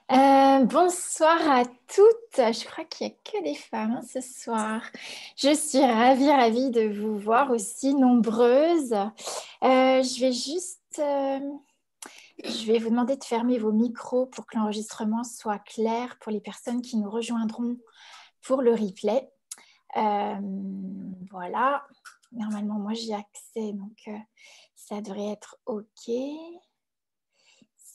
Bonsoir à toutes. Je crois qu'il n'y a que des femmes ce soir. Je suis ravie de vous voir aussi nombreuses. Je vais vous demander de fermer vos micros pour que l'enregistrement soit clair pour les personnes qui nous rejoindront pour le replay. Voilà. Normalement, moi, j'y ai accès, donc ça devrait être OK.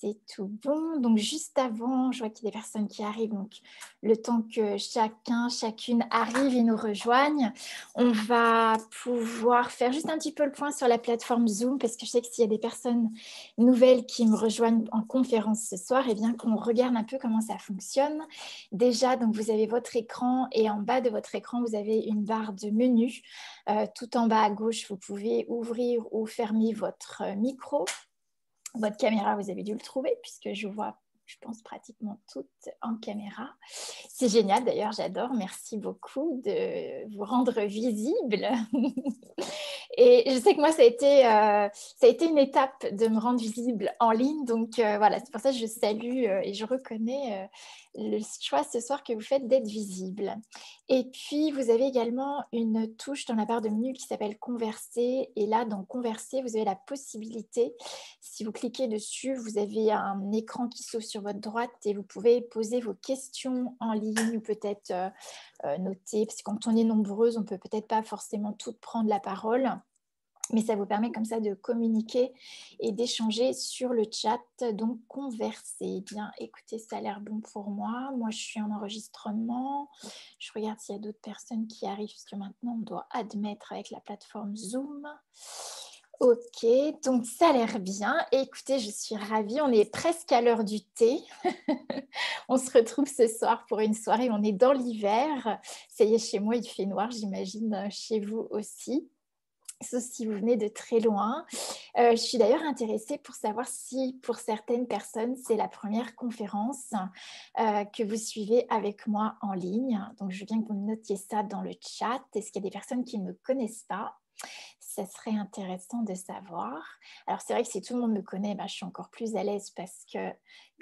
C'est tout bon. Donc, juste avant, je vois qu'il y a des personnes qui arrivent. Donc, le temps que chacune arrive et nous rejoigne, on va pouvoir faire juste un petit peu le point sur la plateforme Zoom parce que je sais que s'il y a des personnes nouvelles qui me rejoignent en conférence ce soir, eh bien qu'on regarde un peu comment ça fonctionne. Déjà, donc vous avez votre écran et en bas de votre écran, vous avez une barre de menu. Tout en bas à gauche, vous pouvez ouvrir ou fermer votre micro. Votre caméra, vous avez dû le trouver puisque je vois, je pense, pratiquement toutes en caméra. C'est génial d'ailleurs, j'adore. Merci beaucoup de vous rendre visible. Et je sais que moi, ça a été une étape de me rendre visible en ligne. Donc voilà, c'est pour ça que je salue et je reconnais le choix ce soir que vous faites d'être visible. Et puis, vous avez également une touche dans la barre de menu qui s'appelle Converser. Et là, dans Converser, vous avez la possibilité, si vous cliquez dessus, vous avez un écran qui s'ouvre sur votre droite et vous pouvez poser vos questions en ligne ou peut-être noter, parce que quand on est nombreuses, on ne peut peut-être pas forcément toutes prendre la parole. Mais ça vous permet comme ça de communiquer et d'échanger sur le chat, donc converser. Bien, écoutez, ça a l'air bon pour moi. Moi, je suis en enregistrement. Je regarde s'il y a d'autres personnes qui arrivent, parce que maintenant, on doit admettre avec la plateforme Zoom. Ok, donc ça a l'air bien. Et écoutez, je suis ravie. On est presque à l'heure du thé. On se retrouve ce soir pour une soirée. On est dans l'hiver. Ça y est, chez moi, il fait noir, j'imagine, chez vous aussi. Sauf si vous venez de très loin. Je suis d'ailleurs intéressée pour savoir si pour certaines personnes, c'est la première conférence que vous suivez avec moi en ligne. Donc, je veux bien que vous me notiez ça dans le chat. Est-ce qu'il y a des personnes qui ne me connaissent pas? Ça serait intéressant de savoir. Alors, c'est vrai que si tout le monde me connaît, je suis encore plus à l'aise parce que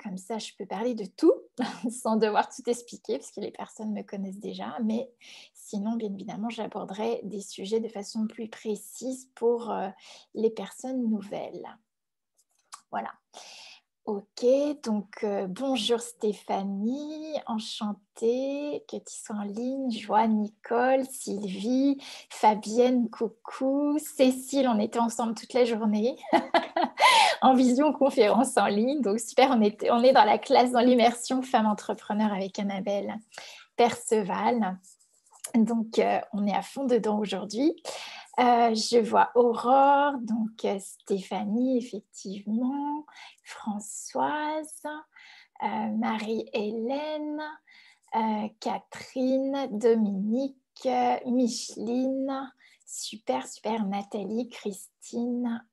comme ça, je peux parler de tout sans devoir tout expliquer parce que les personnes me connaissent déjà. Mais sinon, bien évidemment, j'aborderai des sujets de façon plus précise pour les personnes nouvelles. Voilà. Ok, donc bonjour Stéphanie, enchantée que tu sois en ligne, Joie, Nicole, Sylvie, Fabienne, coucou, Cécile, on était ensemble toute la journée en visioconférence en ligne, donc super, on est dans la classe dans l'immersion Femmes Entrepreneurs avec Annabelle Perceval, donc on est à fond dedans aujourd'hui. Je vois Aurore, donc Stéphanie, effectivement, Françoise, Marie-Hélène, Catherine, Dominique, Micheline, super, Nathalie, Christine,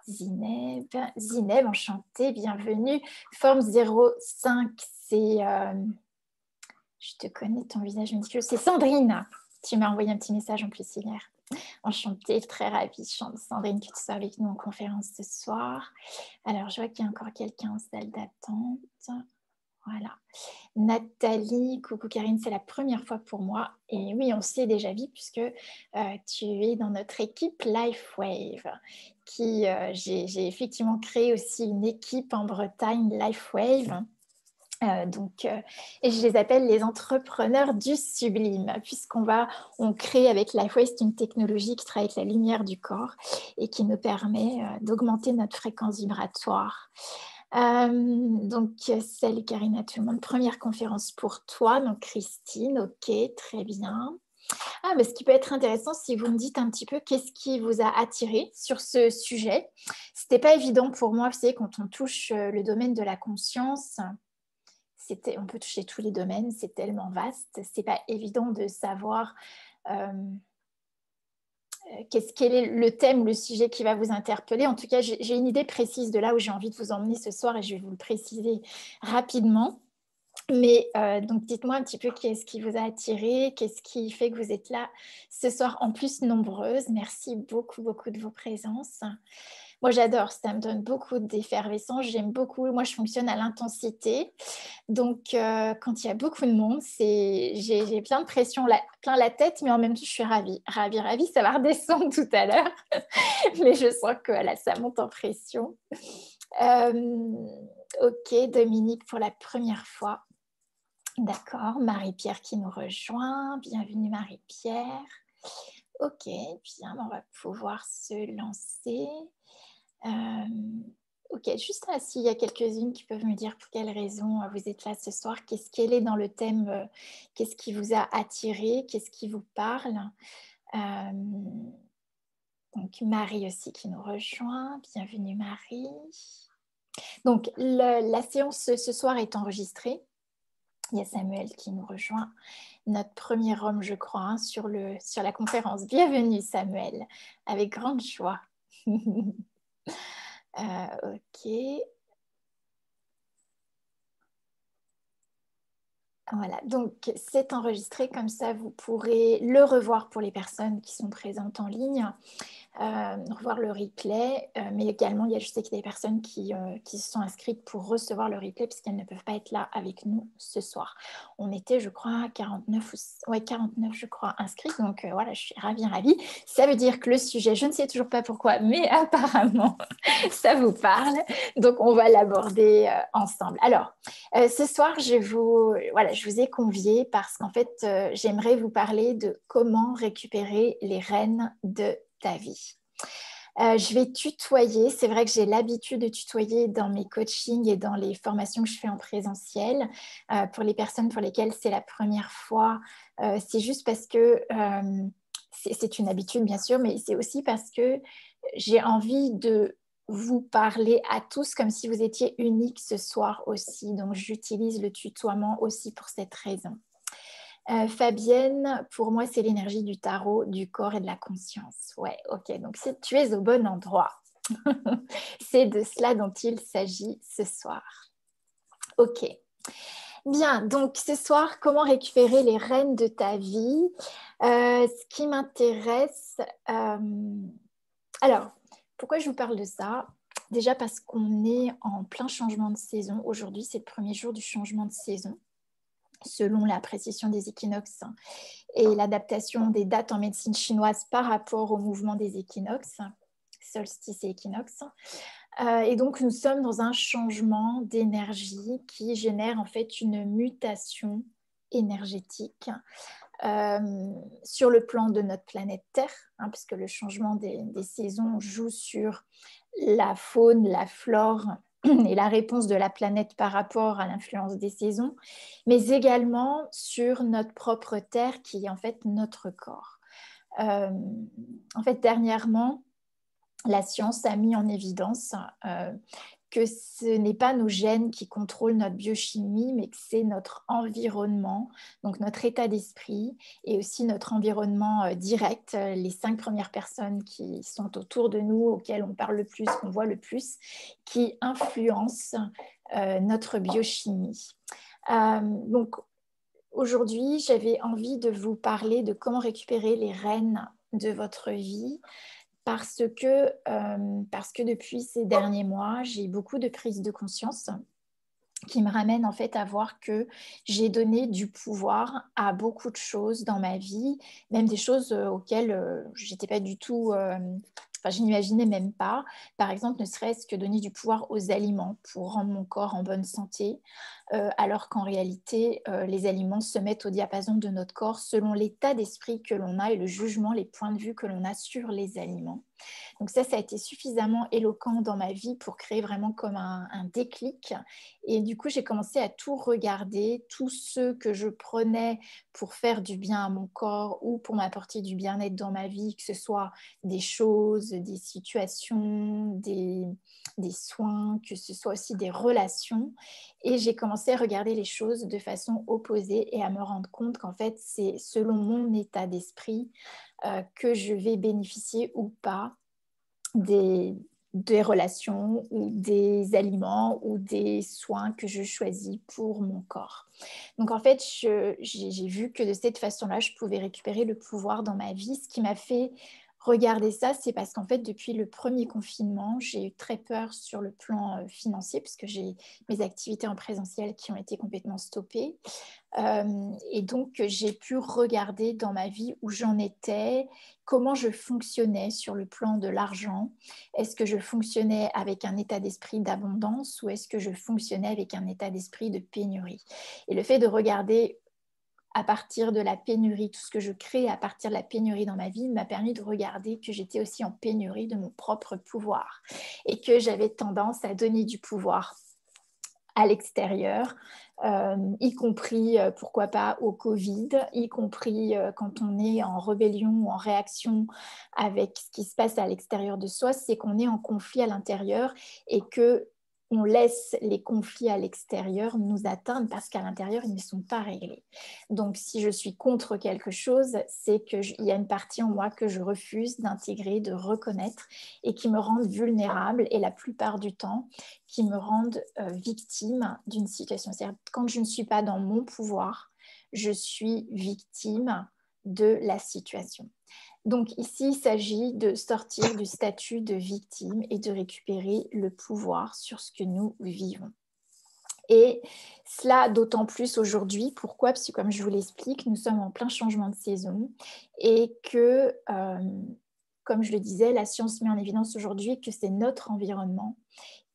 Zineb, enchantée, bienvenue. Forme 05, c'est... je te connais, ton visage minuscule, c'est Sandrine. Tu m'as envoyé un petit message en plus hier. Enchantée, très ravie, Sandrine, que tu sois avec nous en conférence ce soir. Alors, je vois qu'il y a encore quelqu'un en salle d'attente. Voilà. Nathalie, coucou Karine, c'est la première fois pour moi. Et oui, on s'est déjà vu puisque tu es dans notre équipe LifeWave. J'ai effectivement créé aussi une équipe en Bretagne, LifeWave. Et je les appelle les entrepreneurs du sublime, on crée avec LifeWave une technologie qui travaille avec la lumière du corps et qui nous permet d'augmenter notre fréquence vibratoire. Salut Karina, tout le monde. Première conférence pour toi, donc Christine, ok, très bien. Ce qui peut être intéressant, si vous me dites un petit peu qu'est-ce qui vous a attiré sur ce sujet. C'était pas évident pour moi, vous savez, quand on touche le domaine de la conscience. On peut toucher tous les domaines, c'est tellement vaste, c'est pas évident de savoir quel est le thème, le sujet qui va vous interpeller. En tout cas, j'ai une idée précise de là où j'ai envie de vous emmener ce soir et je vais vous le préciser rapidement. Mais donc, dites-moi un petit peu qu'est-ce qui vous a attiré, qu'est-ce qui fait que vous êtes là ce soir en plus nombreuses. Merci beaucoup de vos présences. Moi, j'adore, ça me donne beaucoup d'effervescence. J'aime beaucoup. Moi, je fonctionne à l'intensité. Donc, quand il y a beaucoup de monde, j'ai plein de pression, plein la tête, mais en même temps, je suis ravie. Ravie, ravie. Ça va redescendre tout à l'heure. Mais je sens que là, ça monte en pression. Ok, Dominique, pour la première fois. D'accord, Marie-Pierre qui nous rejoint. Bienvenue, Marie-Pierre. Ok, bien, on va pouvoir se lancer. Ok, juste là, s'il y a quelques-unes qui peuvent me dire pour quelle raison vous êtes là ce soir, qu'est-ce qu'elle est dans le thème, qu'est-ce qui vous a attiré, qu'est-ce qui vous parle. Donc Marie aussi qui nous rejoint, bienvenue Marie. Donc la séance ce soir est enregistrée. Il y a Samuel qui nous rejoint, notre premier homme, je crois, hein, sur la conférence. Bienvenue Samuel, avec grande joie. Ok. Voilà, donc c'est enregistré, comme ça vous pourrez le revoir pour les personnes qui sont présentes en ligne. Revoir le replay, mais également, je sais qu'il y a des personnes qui se sont inscrites pour recevoir le replay puisqu'elles ne peuvent pas être là avec nous ce soir. On était, je crois, 49, je crois, inscrits, donc voilà, je suis ravie. Ça veut dire que le sujet, je ne sais toujours pas pourquoi, mais apparemment, ça vous parle, donc on va l'aborder ensemble. Alors, ce soir, je vous ai convié parce qu'en fait, j'aimerais vous parler de comment récupérer les rênes de ta vie. Je vais tutoyer. C'est vrai que j'ai l'habitude de tutoyer dans mes coachings et dans les formations que je fais en présentiel. Pour les personnes pour lesquelles c'est la première fois, c'est juste parce que c'est une habitude, bien sûr, mais c'est aussi parce que j'ai envie de vous parler à tous comme si vous étiez unique ce soir aussi. Donc, j'utilise le tutoiement aussi pour cette raison. Fabienne, pour moi, c'est l'énergie du tarot, du corps et de la conscience. Ouais, ok, donc tu es au bon endroit. C'est de cela dont il s'agit ce soir. Ok. Bien, donc ce soir, comment récupérer les rênes de ta vie? Ce qui m'intéresse... Alors, pourquoi je vous parle de ça? Déjà parce qu'on est en plein changement de saison. Aujourd'hui, c'est le premier jour du changement de saison, selon la précision des équinoxes et l'adaptation des dates en médecine chinoise par rapport au mouvement des équinoxes, solstice et équinoxe. Et donc, nous sommes dans un changement d'énergie qui génère en fait une mutation énergétique sur le plan de notre planète Terre, hein, puisque le changement des saisons joue sur la faune, la flore et la réponse de la planète par rapport à l'influence des saisons, mais également sur notre propre Terre qui est en fait notre corps. En fait, dernièrement, la science a mis en évidence que ce n'est pas nos gènes qui contrôlent notre biochimie, mais que c'est notre environnement, donc notre état d'esprit et aussi notre environnement direct, les 5 premières personnes qui sont autour de nous, auxquelles on parle le plus, qu'on voit le plus, qui influencent notre biochimie. Donc aujourd'hui, j'avais envie de vous parler de comment récupérer les rênes de votre vie, parce que depuis ces derniers mois, j'ai beaucoup de prises de conscience qui me ramènent en fait à voir que j'ai donné du pouvoir à beaucoup de choses dans ma vie, même des choses auxquelles j'étais pas du tout... Enfin, je n'imaginais même pas. Par exemple, ne serait-ce que donner du pouvoir aux aliments pour rendre mon corps en bonne santé, alors qu'en réalité, les aliments se mettent au diapason de notre corps selon l'état d'esprit que l'on a et le jugement, les points de vue que l'on a sur les aliments. Donc ça a été suffisamment éloquent dans ma vie pour créer vraiment comme un déclic. Et du coup, j'ai commencé à tout regarder, tous ceux que je prenais pour faire du bien à mon corps ou pour m'apporter du bien-être dans ma vie, que ce soit des choses, des situations, des soins, que ce soit aussi des relations. Et j'ai commencé à regarder les choses de façon opposée et à me rendre compte qu'en fait, c'est selon mon état d'esprit que je vais bénéficier ou pas des relations ou des aliments ou des soins que je choisis pour mon corps. Donc en fait, j'ai vu que de cette façon-là, je pouvais récupérer le pouvoir dans ma vie, ce qui m'a fait regarder ça, c'est parce qu'en fait, depuis le premier confinement, j'ai eu très peur sur le plan financier, puisque j'ai mes activités en présentiel qui ont été complètement stoppées. Et donc, j'ai pu regarder dans ma vie où j'en étais, comment je fonctionnais sur le plan de l'argent. Est-ce que je fonctionnais avec un état d'esprit d'abondance ou est-ce que je fonctionnais avec un état d'esprit de pénurie? Et le fait de regarder à partir de la pénurie, tout ce que je crée à partir de la pénurie dans ma vie m'a permis de regarder que j'étais aussi en pénurie de mon propre pouvoir et que j'avais tendance à donner du pouvoir à l'extérieur, y compris, pourquoi pas, au Covid, y compris quand on est en rébellion ou en réaction avec ce qui se passe à l'extérieur de soi, c'est qu'on est en conflit à l'intérieur et que on laisse les conflits à l'extérieur nous atteindre parce qu'à l'intérieur, ils ne sont pas réglés. Donc, si je suis contre quelque chose, c'est qu'il y a une partie en moi que je refuse d'intégrer, de reconnaître et qui me rend vulnérable et la plupart du temps, qui me rendent victime d'une situation. C'est-à-dire quand je ne suis pas dans mon pouvoir, je suis victime de la situation. Donc ici, il s'agit de sortir du statut de victime et de récupérer le pouvoir sur ce que nous vivons. Et cela d'autant plus aujourd'hui. Pourquoi? Parce que comme je vous l'explique, nous sommes en plein changement de saison et que, comme je le disais, la science met en évidence aujourd'hui que c'est notre environnement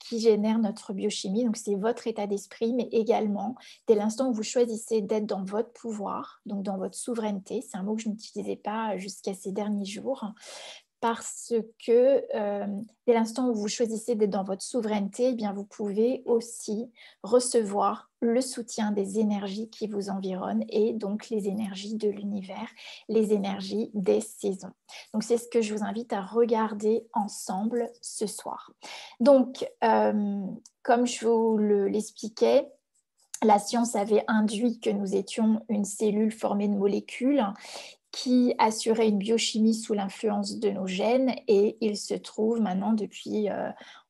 qui génère notre biochimie. Donc, c'est votre état d'esprit, mais également, dès l'instant où vous choisissez d'être dans votre pouvoir, donc dans votre souveraineté, c'est un mot que je n'utilisais pas jusqu'à ces derniers jours, parce que dès l'instant où vous choisissez d'être dans votre souveraineté, eh bien, vous pouvez aussi recevoir le soutien des énergies qui vous environnent et donc les énergies de l'univers, les énergies des saisons. Donc, c'est ce que je vous invite à regarder ensemble ce soir. Donc, comme je vous l'expliquais, la science avait induit que nous étions une cellule formée de molécules qui assurait une biochimie sous l'influence de nos gènes et il se trouve maintenant depuis,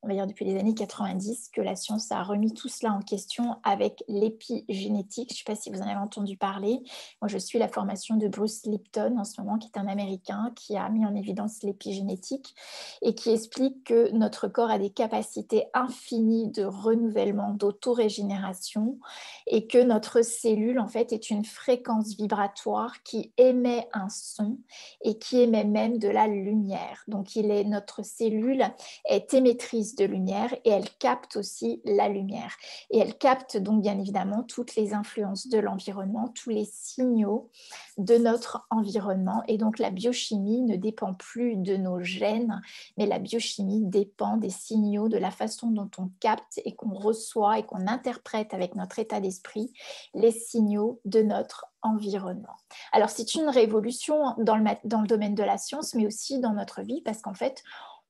on va dire depuis les années 90 que la science a remis tout cela en question avec l'épigénétique. Je ne sais pas si vous en avez entendu parler. Moi, je suis la formation de Bruce Lipton en ce moment, qui est un Américain qui a mis en évidence l'épigénétique et qui explique que notre corps a des capacités infinies de renouvellement, d'autorégénération et que notre cellule, en fait, est une fréquence vibratoire qui émet un son et qui émet même de la lumière. Donc, notre cellule est émettrice de lumière et elle capte aussi la lumière. Et elle capte donc bien évidemment toutes les influences de l'environnement, tous les signaux de notre environnement. Et donc, la biochimie ne dépend plus de nos gènes, mais la biochimie dépend des signaux, de la façon dont on capte et qu'on reçoit et qu'on interprète avec notre état d'esprit les signaux de notre environnement. Alors, c'est une révolution dans le domaine de la science, mais aussi dans notre vie, parce qu'en fait,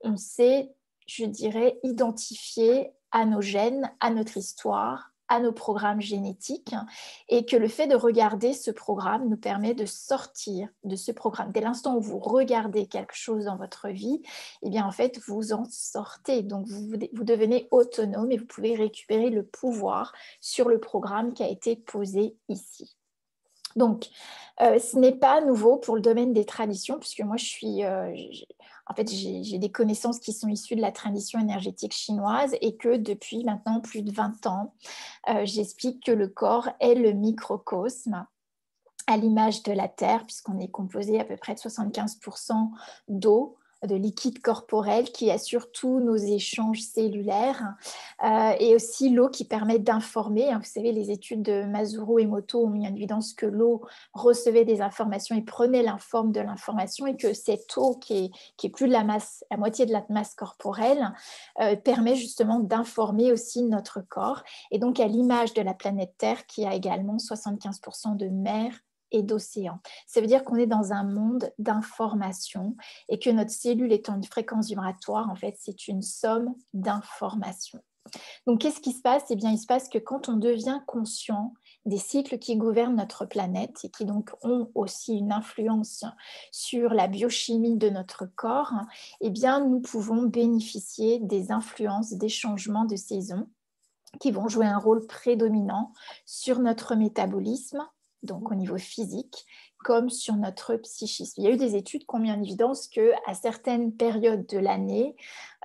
on s'est, je dirais, identifié à nos gènes, à notre histoire, à nos programmes génétiques, et que le fait de regarder ce programme nous permet de sortir de ce programme. Dès l'instant où vous regardez quelque chose dans votre vie, eh bien en fait, vous en sortez. Donc, vous devenez autonome et vous pouvez récupérer le pouvoir sur le programme qui a été posé ici. Donc, ce n'est pas nouveau pour le domaine des traditions, puisque moi, j'ai des connaissances qui sont issues de la tradition énergétique chinoise et que depuis maintenant plus de 20 ans, j'explique que le corps est le microcosme à l'image de la Terre, puisqu'on est composé à peu près de 75% d'eau, de liquide corporel qui assure tous nos échanges cellulaires et aussi l'eau qui permet d'informer. Vous savez, les études de Masaru Emoto ont mis en évidence que l'eau recevait des informations et prenait l'informe de l'information et que cette eau qui est plus de la masse, la moitié de la masse corporelle, permet justement d'informer aussi notre corps. Et donc, à l'image de la planète Terre qui a également 75% de mer et d'océan. Ça veut dire qu'on est dans un monde d'informations et que notre cellule étant une fréquence vibratoire, en fait, c'est une somme d'informations. Donc, qu'est-ce qui se passe? Eh bien, il se passe que quand on devient conscient des cycles qui gouvernent notre planète et qui donc ont aussi une influence sur la biochimie de notre corps, eh bien, nous pouvons bénéficier des influences des changements de saison qui vont jouer un rôle prédominant sur notre métabolisme, donc au niveau physique, comme sur notre psychisme. Il y a eu des études qui ont mis en évidence qu'à certaines périodes de l'année,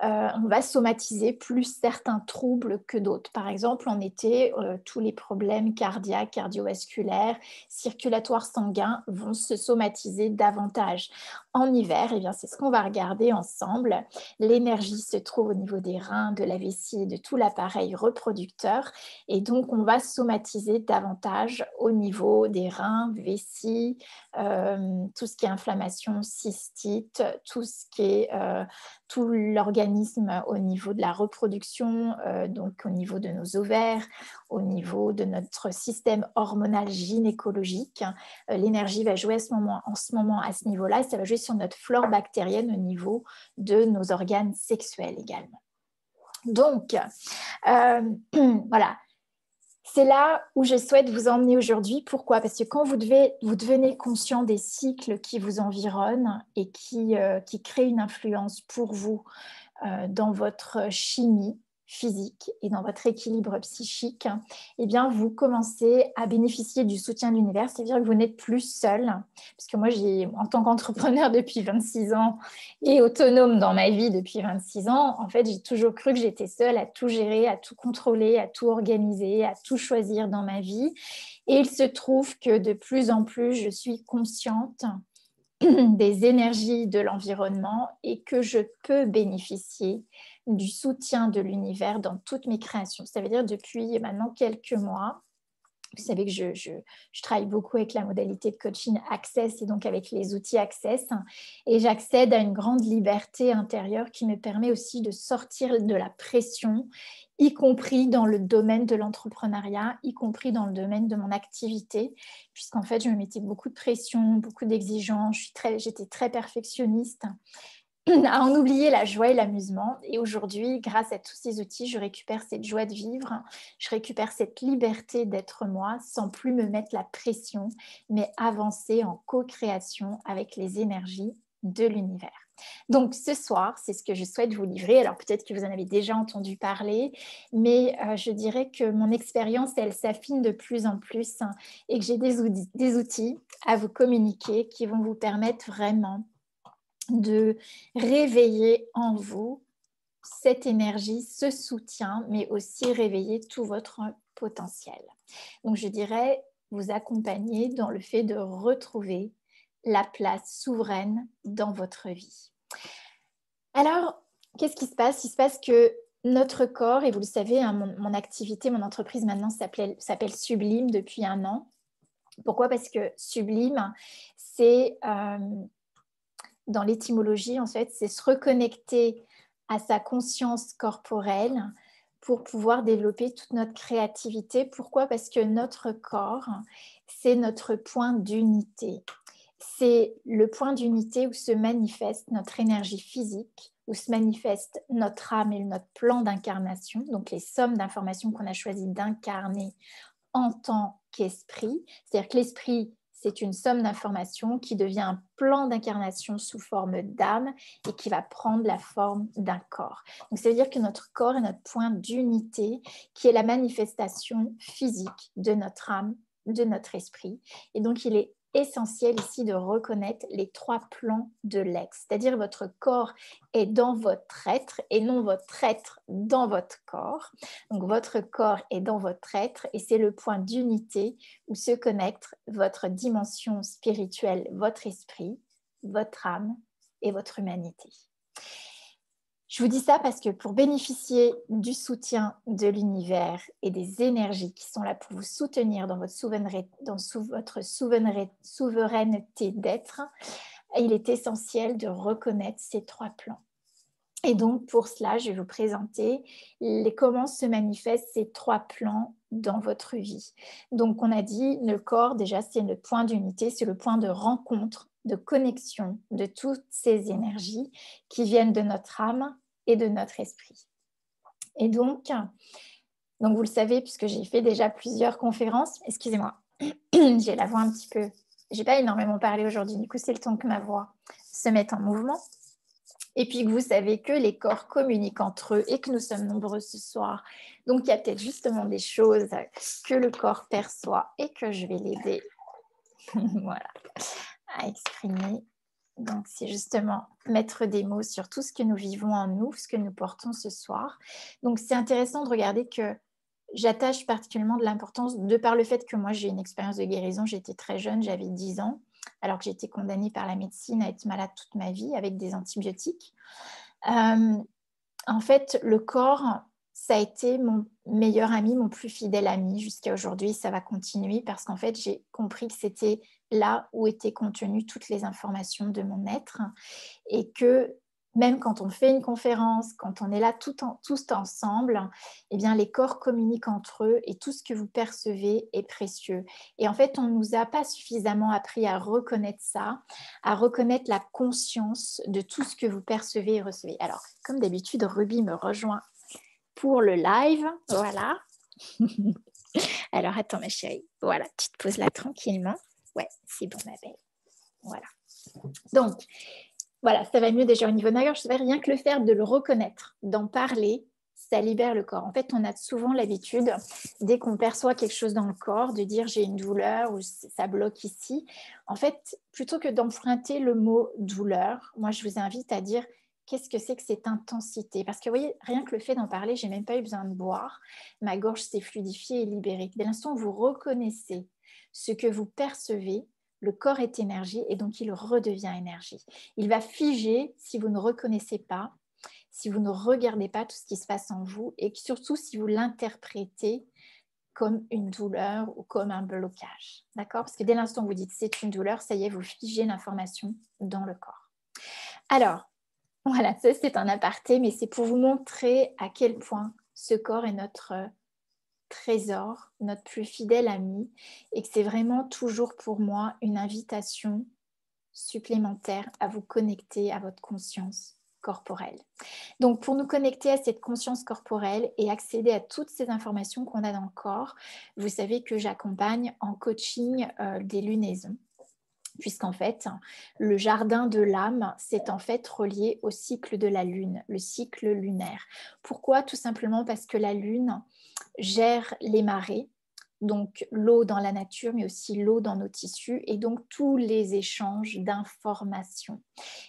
on va somatiser plus certains troubles que d'autres. Par exemple, en été, tous les problèmes cardiaques, cardiovasculaires, circulatoires sanguins vont se somatiser davantage. En hiver, eh bien, c'est ce qu'on va regarder ensemble. L'énergie se trouve au niveau des reins, de la vessie et de tout l'appareil reproducteur. Et donc, on va somatiser davantage au niveau des reins, vessie, tout ce qui est inflammation, cystite, tout ce qui est tout l'organisme au niveau de la reproduction, donc au niveau de nos ovaires, au niveau de notre système hormonal gynécologique. L'énergie va jouer en ce moment à ce niveau-là, et ça va jouer sur notre flore bactérienne au niveau de nos organes sexuels également. Donc, voilà. C'est là où je souhaite vous emmener aujourd'hui. Pourquoi? Parce que quand vous devenez conscient des cycles qui vous environnent et qui créent une influence pour vous dans votre chimie physique et dans votre équilibre psychique, eh bien, vous commencez à bénéficier du soutien de l'univers, c'est-à-dire que vous n'êtes plus seul. Parce que moi, en tant qu'entrepreneur depuis 26 ans et autonome dans ma vie depuis 26 ans, en fait, j'ai toujours cru que j'étais seule à tout gérer, à tout contrôler, à tout organiser, à tout choisir dans ma vie. Et il se trouve que de plus en plus, je suis consciente des énergies de l'environnement et que je peux bénéficier du soutien de l'univers dans toutes mes créations. Ça veut dire depuis maintenant quelques mois, vous savez que je travaille beaucoup avec la modalité de coaching Access et donc avec les outils Access, et j'accède à une grande liberté intérieure qui me permet aussi de sortir de la pression, y compris dans le domaine de l'entrepreneuriat, y compris dans le domaine de mon activité, puisqu'en fait, je me mettais beaucoup de pression, beaucoup d'exigences, j'étais très perfectionniste, à en oublier la joie et l'amusement. Et aujourd'hui, grâce à tous ces outils, je récupère cette joie de vivre, je récupère cette liberté d'être moi sans plus me mettre la pression, mais avancer en co-création avec les énergies de l'univers. Donc ce soir, c'est ce que je souhaite vous livrer. Alors peut-être que vous en avez déjà entendu parler, mais je dirais que mon expérience, elle s'affine de plus en plus, hein, et que j'ai des outils à vous communiquer qui vont vous permettre vraiment de réveiller en vous cette énergie, ce soutien, mais aussi réveiller tout votre potentiel. Donc je dirais vous accompagner dans le fait de retrouver la place souveraine dans votre vie. Alors, qu'est-ce qui se passe? Il se passe que notre corps, et vous le savez, hein, mon activité, mon entreprise maintenant s'appelle Sublime depuis 1 an. Pourquoi? Parce que Sublime, c'est... dans l'étymologie, en fait, c'est se reconnecter à sa conscience corporelle pour pouvoir développer toute notre créativité. Pourquoi? Parce que notre corps, c'est notre point d'unité. C'est le point d'unité où se manifeste notre énergie physique, où se manifeste notre âme et notre plan d'incarnation, donc les sommes d'informations qu'on a choisi d'incarner en tant qu'esprit. C'est-à-dire que l'esprit, c'est une somme d'informations qui devient un plan d'incarnation sous forme d'âme et qui va prendre la forme d'un corps. Donc, ça veut dire que notre corps est notre point d'unité, qui est la manifestation physique de notre âme, de notre esprit. Et donc, il est essentiel ici de reconnaître les 3 plans de l'être. C'est-à-dire votre corps est dans votre être et non votre être dans votre corps. Donc, votre corps est dans votre être et c'est le point d'unité où se connectent votre dimension spirituelle, votre esprit, votre âme et votre humanité. Je vous dis ça parce que pour bénéficier du soutien de l'univers et des énergies qui sont là pour vous soutenir dans votre souveraineté d'être, il est essentiel de reconnaître ces 3 plans. Et donc, pour cela, je vais vous présenter comment se manifestent ces 3 plans dans votre vie. Donc, on a dit, le corps, déjà, c'est le point d'unité, c'est le point de rencontre, de connexion de toutes ces énergies qui viennent de notre âme et de notre esprit. Et donc vous le savez, puisque j'ai fait déjà plusieurs conférences, excusez-moi, j'ai la voix un petit peu... J'ai pas énormément parlé aujourd'hui, du coup, c'est le temps que ma voix se mette en mouvement. Et puis que vous savez que les corps communiquent entre eux et que nous sommes nombreux ce soir. Donc, il y a peut-être justement des choses que le corps perçoit et que je vais l'aider Voilà, à exprimer. Donc, c'est justement mettre des mots sur tout ce que nous vivons en nous, ce que nous portons ce soir. Donc, c'est intéressant de regarder que j'attache particulièrement de l'importance, de par le fait que moi, j'ai une expérience de guérison. J'étais très jeune, j'avais 10 ans, alors que j'ai été condamnée par la médecine à être malade toute ma vie avec des antibiotiques. En fait, le corps, ça a été mon meilleur ami, mon plus fidèle ami jusqu'à aujourd'hui. Ça va continuer parce qu'en fait, j'ai compris que c'était là où étaient contenues toutes les informations de mon être et que même quand on fait une conférence, quand on est là tous ensemble, eh bien, les corps communiquent entre eux et tout ce que vous percevez est précieux. Et en fait, on ne nous a pas suffisamment appris à reconnaître ça, à reconnaître la conscience de tout ce que vous percevez et recevez. Alors, comme d'habitude, Ruby me rejoint pour le live. Voilà. Alors, attends, ma chérie. Voilà, tu te poses là tranquillement. Ouais, c'est bon, ma belle. Voilà. Donc, voilà, ça va mieux déjà au niveau de ma gorge. C'est rien que le fait de le reconnaître, d'en parler, ça libère le corps. En fait, on a souvent l'habitude, dès qu'on perçoit quelque chose dans le corps, de dire j'ai une douleur ou ça bloque ici. En fait, plutôt que d'emprunter le mot douleur, moi, je vous invite à dire qu'est-ce que c'est que cette intensité. Parce que vous voyez, rien que le fait d'en parler, j'ai même pas eu besoin de boire. Ma gorge s'est fluidifiée et libérée. Dès l'instant où vous reconnaissez ce que vous percevez, le corps est énergie et donc il redevient énergie. Il va figer si vous ne reconnaissez pas, si vous ne regardez pas tout ce qui se passe en vous et surtout si vous l'interprétez comme une douleur ou comme un blocage. D'accord? Parce que dès l'instant où vous dites c'est une douleur, ça y est, vous figez l'information dans le corps. Alors, voilà, ça c'est un aparté, mais c'est pour vous montrer à quel point ce corps est notre trésor, notre plus fidèle ami, et que c'est vraiment toujours pour moi une invitation supplémentaire à vous connecter à votre conscience corporelle. Donc, pour nous connecter à cette conscience corporelle et accéder à toutes ces informations qu'on a dans le corps, vous savez que j'accompagne en coaching des lunaisons. Puisqu'en fait, le jardin de l'âme, c'est en fait relié au cycle de la lune, le cycle lunaire. Pourquoi? Tout simplement parce que la lune gère les marées, donc l'eau dans la nature, mais aussi l'eau dans nos tissus, et donc tous les échanges d'informations.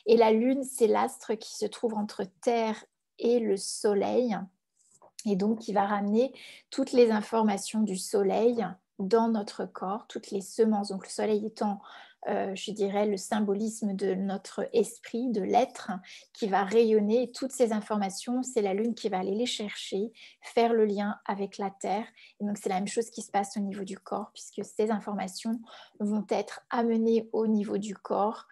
Et la lune, c'est l'astre qui se trouve entre Terre et le Soleil, et donc qui va ramener toutes les informations du Soleil dans notre corps, toutes les semences. Donc le Soleil étant, je dirais, le symbolisme de notre esprit, de l'être, qui va rayonner. Et toutes ces informations, c'est la Lune qui va aller les chercher, faire le lien avec la Terre. Et donc c'est la même chose qui se passe au niveau du corps, puisque ces informations vont être amenées au niveau du corps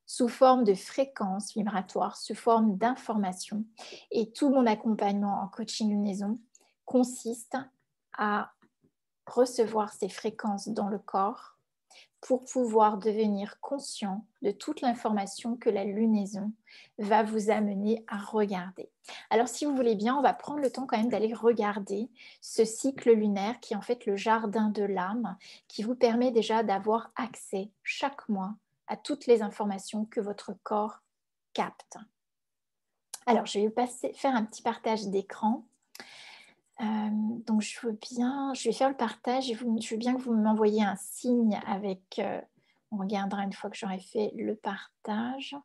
sous forme de fréquences vibratoires, sous forme d'informations. Et tout mon accompagnement en coaching lunaison consiste à recevoir ces fréquences dans le corps pour pouvoir devenir conscient de toute l'information que la lunaison va vous amener à regarder. Alors si vous voulez bien, on va prendre le temps quand même d'aller regarder ce cycle lunaire qui est en fait le jardin de l'âme, qui vous permet déjà d'avoir accès chaque mois à toutes les informations que votre corps capte. Alors, je vais faire un petit partage d'écran. Donc, je vais faire le partage et je veux bien que vous m'envoyiez un signe avec... on regardera une fois que j'aurai fait le partage,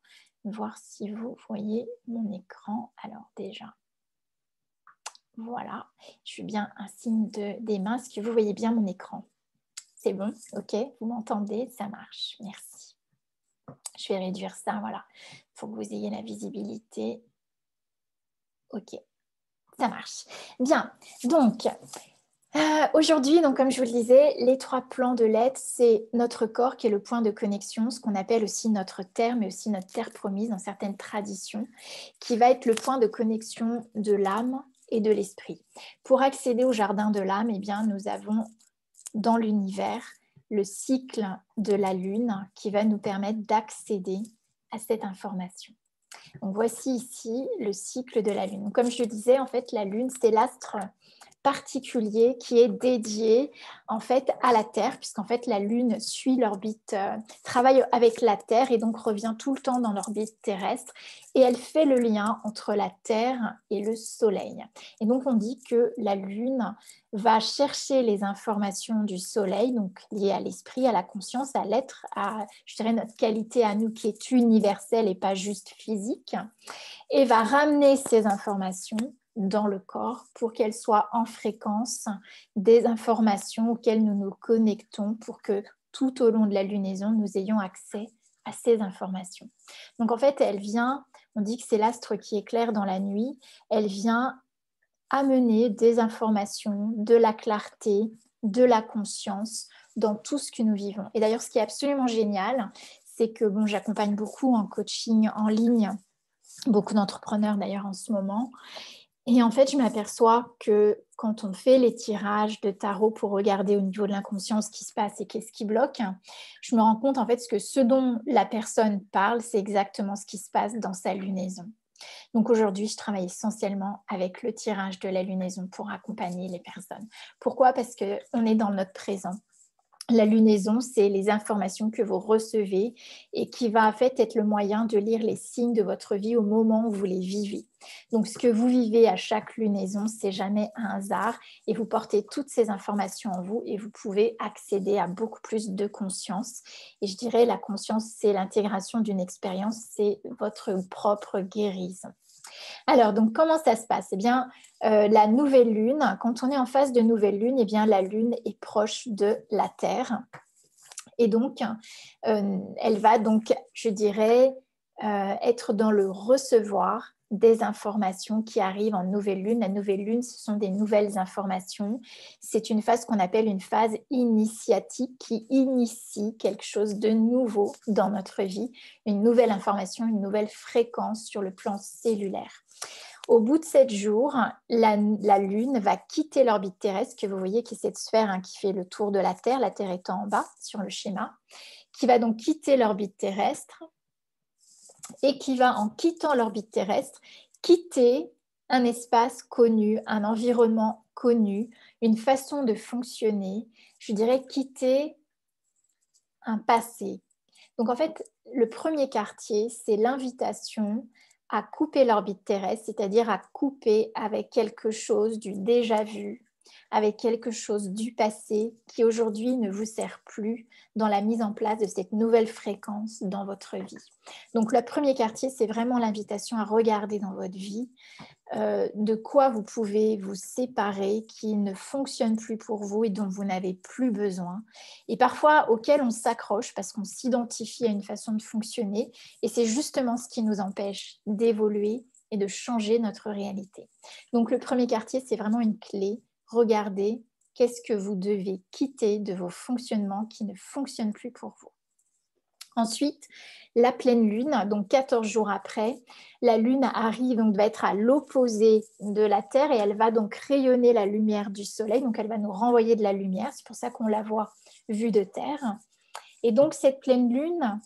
voir si vous voyez mon écran. Alors, déjà, voilà. Je veux bien un signe des mains. Est-ce que vous voyez bien mon écran? C'est bon? Ok, vous m'entendez? Ça marche. Merci. Je vais réduire ça, voilà, pour que vous ayez la visibilité. Ok, ça marche. Bien, donc, aujourd'hui, donc, comme je vous le disais, les 3 plans de l'être, c'est notre corps qui est le point de connexion, ce qu'on appelle aussi notre terre, mais aussi notre terre promise dans certaines traditions, qui va être le point de connexion de l'âme et de l'esprit. Pour accéder au jardin de l'âme, eh bien, nous avons dans l'univers le cycle de la Lune qui va nous permettre d'accéder à cette information. Donc voici ici le cycle de la Lune. Donc, comme je le disais, en fait, la Lune, c'est l'astre particulier qui est dédié en fait à la Terre, puisqu'en fait la Lune suit l'orbite, travaille avec la Terre et donc revient tout le temps dans l'orbite terrestre, et elle fait le lien entre la Terre et le Soleil. Et donc on dit que la Lune va chercher les informations du Soleil, donc liées à l'esprit, à la conscience, à l'être, à, je dirais, notre qualité à nous qui est universelle et pas juste physique, et va ramener ces informations dans le corps pour qu'elles soient en fréquence des informations auxquelles nous nous connectons pour que tout au long de la lunaison, nous ayons accès à ces informations. Donc en fait, elle vient, on dit que c'est l'astre qui éclaire dans la nuit, elle vient amener des informations, de la clarté, de la conscience dans tout ce que nous vivons. Et d'ailleurs, ce qui est absolument génial, c'est que bon, j'accompagne beaucoup en coaching en ligne, beaucoup d'entrepreneurs d'ailleurs en ce moment. Et en fait, je m'aperçois que quand on fait les tirages de tarot pour regarder au niveau de l'inconscient ce qui se passe et qu'est-ce qui bloque, je me rends compte en fait que ce dont la personne parle, c'est exactement ce qui se passe dans sa lunaison. Donc aujourd'hui, je travaille essentiellement avec le tirage de la lunaison pour accompagner les personnes. Pourquoi ? Parce qu'on est dans notre présent. La lunaison, c'est les informations que vous recevez et qui va en fait être le moyen de lire les signes de votre vie au moment où vous les vivez. Donc, ce que vous vivez à chaque lunaison, c'est jamais un hasard et vous portez toutes ces informations en vous et vous pouvez accéder à beaucoup plus de conscience. Et je dirais, la conscience, c'est l'intégration d'une expérience, c'est votre propre guérison. Alors, donc, comment ça se passe ? Eh bien, la nouvelle lune, quand on est en phase de nouvelle lune, eh bien, la lune est proche de la Terre. Et donc, elle va donc, je dirais, être dans le recevoir des informations qui arrivent en nouvelle lune. La nouvelle lune, ce sont des nouvelles informations. C'est une phase qu'on appelle une phase initiatique qui initie quelque chose de nouveau dans notre vie, une nouvelle information, une nouvelle fréquence sur le plan cellulaire. Au bout de 7 jours, la Lune va quitter l'orbite terrestre, que vous voyez qui est cette sphère qui fait le tour de la Terre étant en bas sur le schéma, qui va donc quitter l'orbite terrestre et qui va, en quittant l'orbite terrestre, quitter un espace connu, un environnement connu, une façon de fonctionner, je dirais quitter un passé. Donc en fait, le premier quartier, c'est l'invitation à couper l'orbite terrestre, c'est-à-dire à couper avec quelque chose du déjà vu, avec quelque chose du passé qui aujourd'hui ne vous sert plus dans la mise en place de cette nouvelle fréquence dans votre vie. Donc le premier quartier, c'est vraiment l'invitation à regarder dans votre vie de quoi vous pouvez vous séparer, qui ne fonctionne plus pour vous et dont vous n'avez plus besoin, et parfois auquel on s'accroche parce qu'on s'identifie à une façon de fonctionner, et c'est justement ce qui nous empêche d'évoluer et de changer notre réalité. Donc le premier quartier, c'est vraiment une clé. Regardez qu'est-ce que vous devez quitter de vos fonctionnements qui ne fonctionnent plus pour vous. Ensuite, la pleine lune, donc 14 jours après, la lune arrive, donc va être à l'opposé de la Terre et elle va donc rayonner la lumière du soleil, donc elle va nous renvoyer de la lumière, c'est pour ça qu'on la voit vue de Terre. Et donc cette pleine lune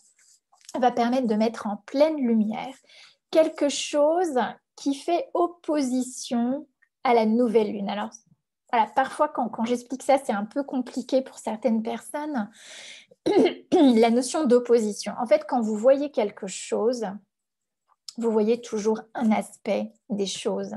va permettre de mettre en pleine lumière quelque chose qui fait opposition à la nouvelle lune. Alors voilà, parfois quand j'explique ça, c'est un peu compliqué pour certaines personnes. La notion d'opposition. En fait, quand vous voyez quelque chose, vous voyez toujours un aspect des choses.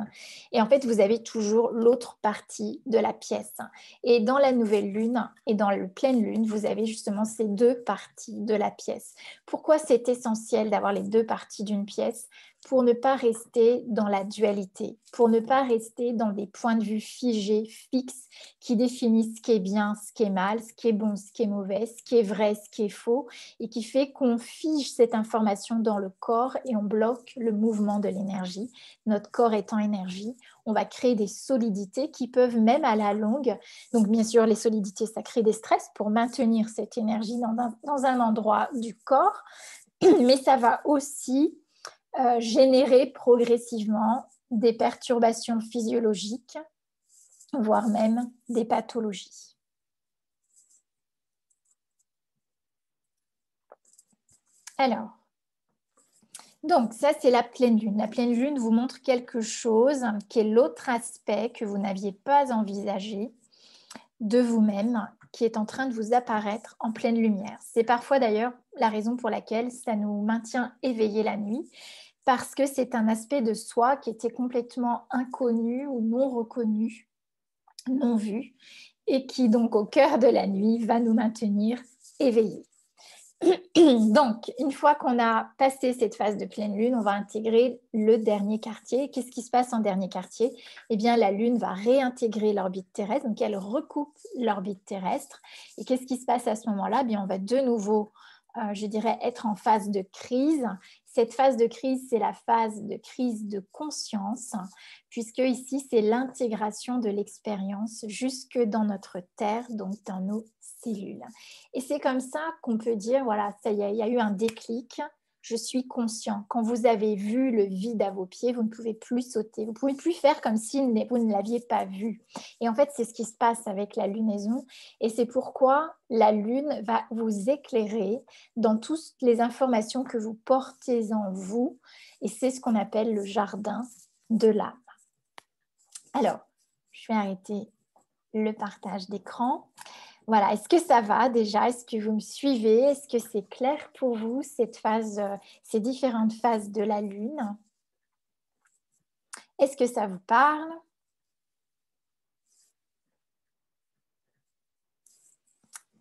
Et en fait, vous avez toujours l'autre partie de la pièce. Et dans la nouvelle lune et dans la pleine lune, vous avez justement ces deux parties de la pièce. Pourquoi c'est essentiel d'avoir les deux parties d'une pièce ? Pour ne pas rester dans la dualité, pour ne pas rester dans des points de vue figés, fixes, qui définissent ce qui est bien, ce qui est mal, ce qui est bon, ce qui est mauvais, ce qui est vrai, ce qui est faux, et qui fait qu'on fige cette information dans le corps et on bloque le mouvement de l'énergie. Notre corps étant énergie, on va créer des solidités qui peuvent même à la longue, donc bien sûr les solidités ça crée des stress pour maintenir cette énergie dans un endroit du corps, mais ça va aussi générer progressivement des perturbations physiologiques, voire même des pathologies. Alors, Donc, ça, c'est la pleine lune. La pleine lune vous montre quelque chose qui est l'autre aspect que vous n'aviez pas envisagé de vous-même, qui est en train de vous apparaître en pleine lumière. C'est parfois d'ailleurs la raison pour laquelle ça nous maintient éveillés la nuit, parce que c'est un aspect de soi qui était complètement inconnu ou non reconnu, non vu, et qui donc au cœur de la nuit va nous maintenir éveillés. Donc, une fois qu'on a passé cette phase de pleine lune, on va intégrer le dernier quartier. Qu'est-ce qui se passe en dernier quartier? Eh bien, la lune va réintégrer l'orbite terrestre, donc elle recoupe l'orbite terrestre. Et qu'est-ce qui se passe à ce moment-là? Eh bien, on va de nouveau, je dirais, être en phase de crise. Cette phase de crise, c'est la phase de crise de conscience, puisque ici, c'est l'intégration de l'expérience jusque dans notre terre, donc dans nos cellules. Et c'est comme ça qu'on peut dire, voilà, ça y est, il y a eu un déclic, je suis conscient. Quand vous avez vu le vide à vos pieds, vous ne pouvez plus sauter, vous ne pouvez plus faire comme si vous ne l'aviez pas vu. Et en fait, c'est ce qui se passe avec la lunaison. Et c'est pourquoi la lune va vous éclairer dans toutes les informations que vous portez en vous. Et c'est ce qu'on appelle le jardin de l'âme. Alors, je vais arrêter le partage d'écran. Voilà, est-ce que ça va déjà? Est-ce que vous me suivez? Est-ce que c'est clair pour vous, cette phase, ces différentes phases de la Lune? Est-ce que ça vous parle?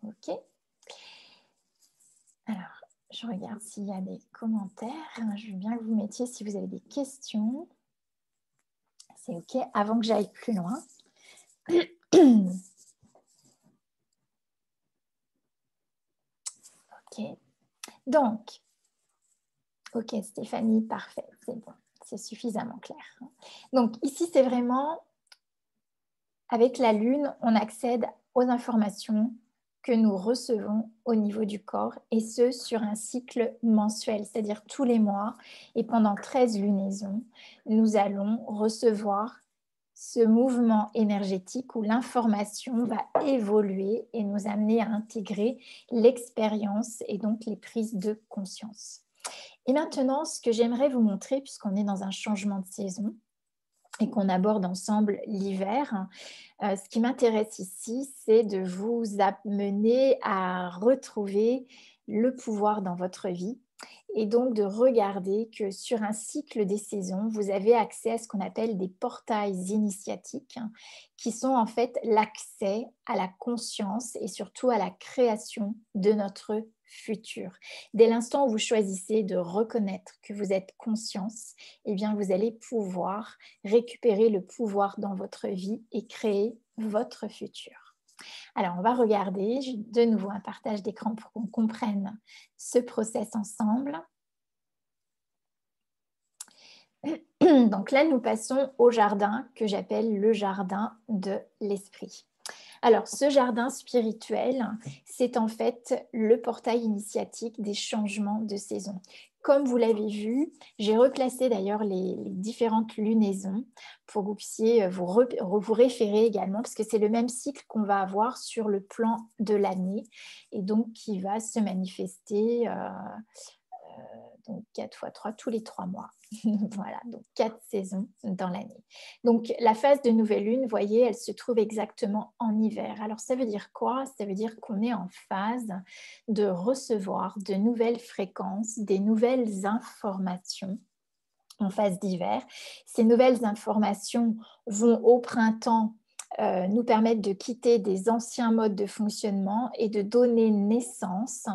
Ok. Alors, je regarde s'il y a des commentaires. Je veux bien que vous mettiez si vous avez des questions. C'est ok, avant que j'aille plus loin. Ok. Donc, ok Stéphanie, parfait, c'est bon, c'est suffisamment clair. Donc ici, c'est vraiment, avec la Lune, on accède aux informations que nous recevons au niveau du corps, et ce, sur un cycle mensuel, c'est-à-dire tous les mois. Et pendant 13 lunaisons, nous allons recevoir ce mouvement énergétique où l'information va évoluer et nous amener à intégrer l'expérience et donc les prises de conscience. Et maintenant, ce que j'aimerais vous montrer, puisqu'on est dans un changement de saison et qu'on aborde ensemble l'hiver, ce qui m'intéresse ici, c'est de vous amener à retrouver le pouvoir dans votre vie et donc de regarder que sur un cycle des saisons, vous avez accès à ce qu'on appelle des portails initiatiques, qui sont en fait l'accès à la conscience et surtout à la création de notre futur. Dès l'instant où vous choisissez de reconnaître que vous êtes conscience, eh bien vous allez pouvoir récupérer le pouvoir dans votre vie et créer votre futur. Alors, on va regarder de nouveau un partage d'écran pour qu'on comprenne ce process ensemble. Donc là, nous passons au jardin que j'appelle le jardin de l'esprit. Alors, ce jardin spirituel, c'est en fait le portail initiatique des changements de saison. Comme vous l'avez vu, j'ai replacé d'ailleurs les différentes lunaisons pour que vous puissiez vous référer également, parce que c'est le même cycle qu'on va avoir sur le plan de l'année et donc qui va se manifester donc 4 fois 3 tous les 3 mois. Voilà, donc 4 saisons dans l'année. Donc la phase de nouvelle lune, vous voyez, elle se trouve exactement en hiver. Alors ça veut dire quoi? Ça veut dire qu'on est en phase de recevoir de nouvelles fréquences, des nouvelles informations en phase d'hiver. Ces nouvelles informations vont au printemps nous permettre de quitter des anciens modes de fonctionnement et de donner naissance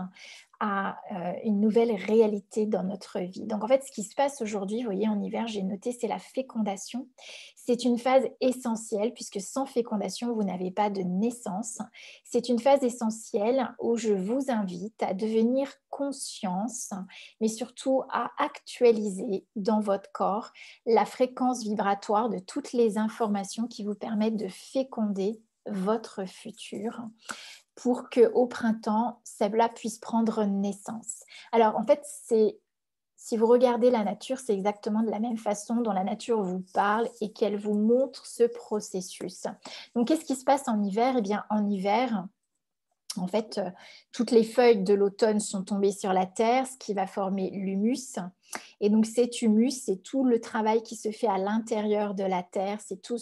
à une nouvelle réalité dans notre vie. Donc en fait, ce qui se passe aujourd'hui, vous voyez, en hiver, j'ai noté, c'est la fécondation. C'est une phase essentielle puisque sans fécondation, vous n'avez pas de naissance. C'est une phase essentielle où je vous invite à devenir conscience, mais surtout à actualiser dans votre corps la fréquence vibratoire de toutes les informations qui vous permettent de féconder votre futur pour qu'au printemps, cela puisse prendre naissance. Alors, en fait, si vous regardez la nature, c'est exactement de la même façon dont la nature vous parle et qu'elle vous montre ce processus. Donc, qu'est-ce qui se passe en hiver? Eh bien, en hiver, En fait, toutes les feuilles de l'automne sont tombées sur la terre, ce qui va former l'humus. Et donc cet humus, c'est tout le travail qui se fait à l'intérieur de la terre, c'est tout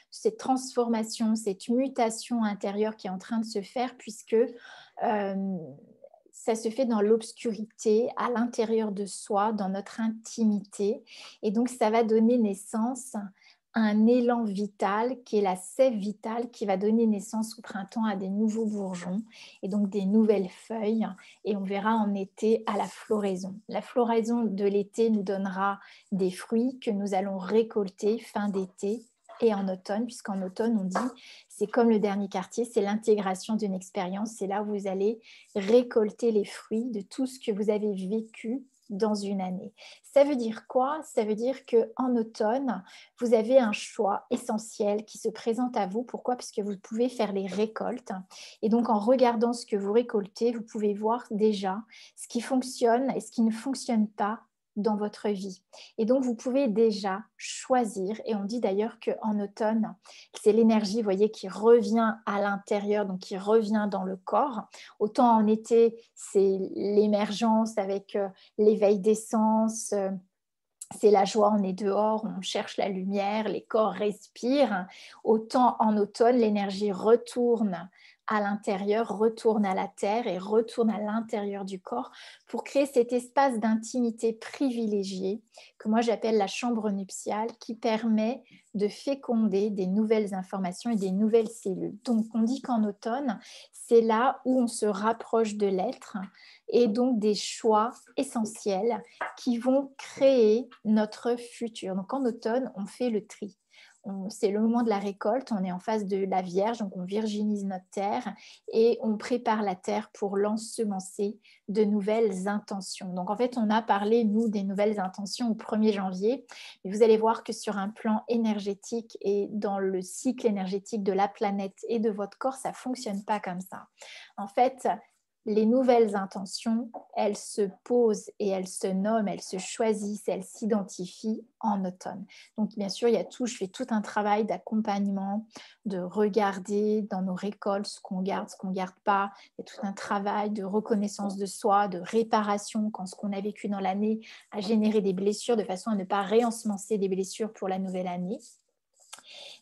cette transformation, cette mutation intérieure qui est en train de se faire, puisque ça se fait dans l'obscurité, à l'intérieur de soi, dans notre intimité. Et donc ça va donner naissance un élan vital qui est la sève vitale qui va donner naissance au printemps à des nouveaux bourgeons et donc des nouvelles feuilles, et on verra en été à la floraison. La floraison de l'été nous donnera des fruits que nous allons récolter fin d'été et en automne, puisqu'en automne on dit c'est comme le dernier quartier, c'est l'intégration d'une expérience, c'est là où vous allez récolter les fruits de tout ce que vous avez vécu dans une année. Ça veut dire quoi? Ça veut dire qu'en automne, vous avez un choix essentiel qui se présente à vous. Pourquoi? Parce que vous pouvez faire les récoltes. Et donc, en regardant ce que vous récoltez, vous pouvez voir déjà ce qui fonctionne et ce qui ne fonctionne pas dans votre vie. Et donc, vous pouvez déjà choisir. Et on dit d'ailleurs qu'en automne, c'est l'énergie, vous voyez, qui revient à l'intérieur, donc qui revient dans le corps. Autant en été, c'est l'émergence avec l'éveil des sens, c'est la joie, on est dehors, on cherche la lumière, les corps respirent. Autant en automne, l'énergie retourne à l'intérieur, retourne à la terre et retourne à l'intérieur du corps pour créer cet espace d'intimité privilégié que moi j'appelle la chambre nuptiale, qui permet de féconder des nouvelles informations et des nouvelles cellules. Donc on dit qu'en automne, c'est là où on se rapproche de l'être et donc des choix essentiels qui vont créer notre futur. Donc en automne, on fait le tri. C'est le moment de la récolte, on est en face de la Vierge, donc on virginise notre terre et on prépare la terre pour l'ensemencer de nouvelles intentions. Donc en fait, on a parlé, nous, des nouvelles intentions au 1er janvier, mais vous allez voir que sur un plan énergétique et dans le cycle énergétique de la planète et de votre corps, ça ne fonctionne pas comme ça. En fait, les nouvelles intentions, elles se posent et elles se nomment, elles se choisissent, elles s'identifient en automne. Donc bien sûr, je fais tout un travail d'accompagnement, de regarder dans nos récoltes ce qu'on garde pas. Il y a tout un travail de reconnaissance de soi, de réparation quand ce qu'on a vécu dans l'année a généré des blessures, de façon à ne pas réensemencer des blessures pour la nouvelle année.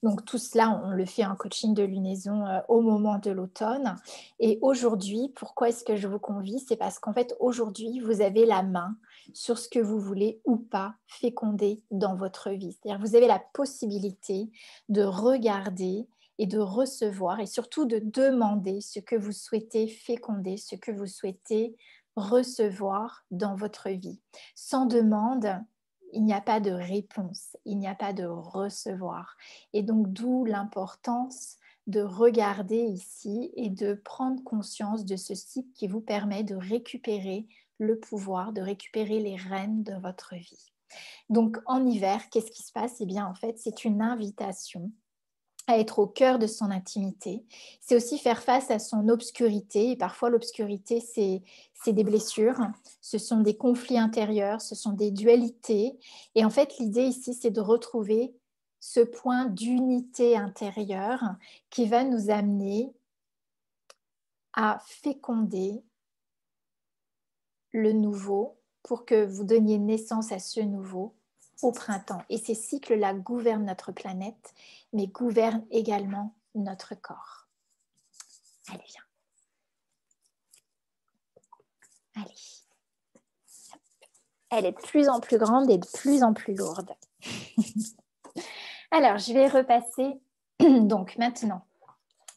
Donc tout cela, on le fait en coaching de lunaison au moment de l'automne. Et aujourd'hui, pourquoi est-ce que je vous convie? C'est parce qu'en fait, aujourd'hui, vous avez la main sur ce que vous voulez ou pas féconder dans votre vie. C'est-à-dire vous avez la possibilité de regarder et de recevoir et surtout de demander ce que vous souhaitez féconder, ce que vous souhaitez recevoir dans votre vie. Sans demande, il n'y a pas de réponse, il n'y a pas de recevoir. Et donc, d'où l'importance de regarder ici et de prendre conscience de ce cycle qui vous permet de récupérer le pouvoir, de récupérer les rênes de votre vie. Donc, en hiver, qu'est-ce qui se passe? Eh bien, en fait, c'est une invitation à être au cœur de son intimité. C'est aussi faire face à son obscurité. Et parfois, l'obscurité, c'est des blessures, ce sont des conflits intérieurs, ce sont des dualités. Et en fait, l'idée ici, c'est de retrouver ce point d'unité intérieure qui va nous amener à féconder le nouveau pour que vous donniez naissance à ce nouveau au printemps. Et ces cycles-là gouvernent notre planète, mais gouvernent également notre corps. Allez, viens. Allez. Elle est de plus en plus grande et de plus en plus lourde. Alors, je vais repasser. Donc, maintenant,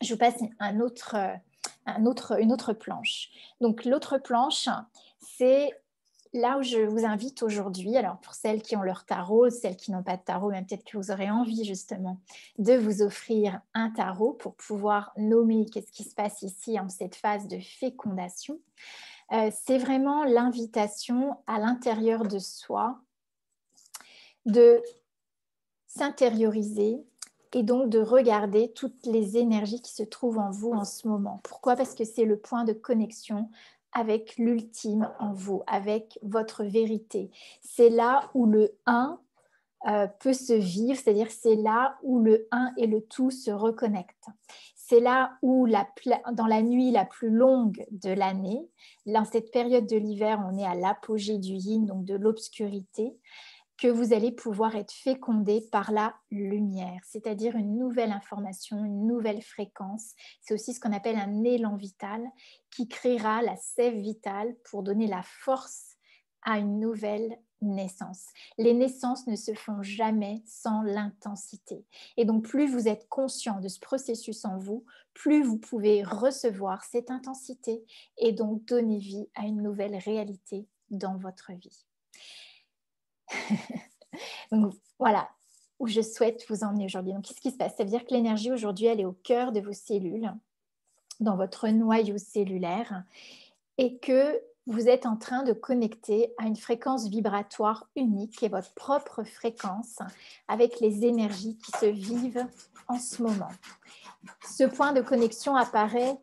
je vous passe une autre planche. Donc, l'autre planche, c'est là où je vous invite aujourd'hui. Alors, pour celles qui ont leur tarot, celles qui n'ont pas de tarot, mais peut-être que vous aurez envie justement de vous offrir un tarot pour pouvoir nommer qu'est-ce qui se passe ici en cette phase de fécondation. C'est vraiment l'invitation à l'intérieur de soi de s'intérioriser et donc de regarder toutes les énergies qui se trouvent en vous en ce moment. Pourquoi? Parce que c'est le point de connexion avec l'ultime en vous, avec votre vérité. C'est là où le un peut se vivre, c'est-à-dire c'est là où le un et le tout se reconnectent. c'est là où dans la nuit la plus longue de l'année, dans cette période de l'hiver, on est à l'apogée du yin, donc de l'obscurité, que vous allez pouvoir être fécondé par la lumière, c'est-à-dire une nouvelle information, une nouvelle fréquence. C'est aussi ce qu'on appelle un élan vital qui créera la sève vitale pour donner la force à une nouvelle naissance. Les naissances ne se font jamais sans l'intensité. Et donc, plus vous êtes conscient de ce processus en vous, plus vous pouvez recevoir cette intensité et donc donner vie à une nouvelle réalité dans votre vie. Donc voilà où je souhaite vous emmener aujourd'hui. Donc qu'est-ce qui se passe? Ça veut dire que l'énergie aujourd'hui, elle est au cœur de vos cellules, dans votre noyau cellulaire, et que vous êtes en train de connecter à une fréquence vibratoire unique, qui est votre propre fréquence, avec les énergies qui se vivent en ce moment. Ce point de connexion apparaît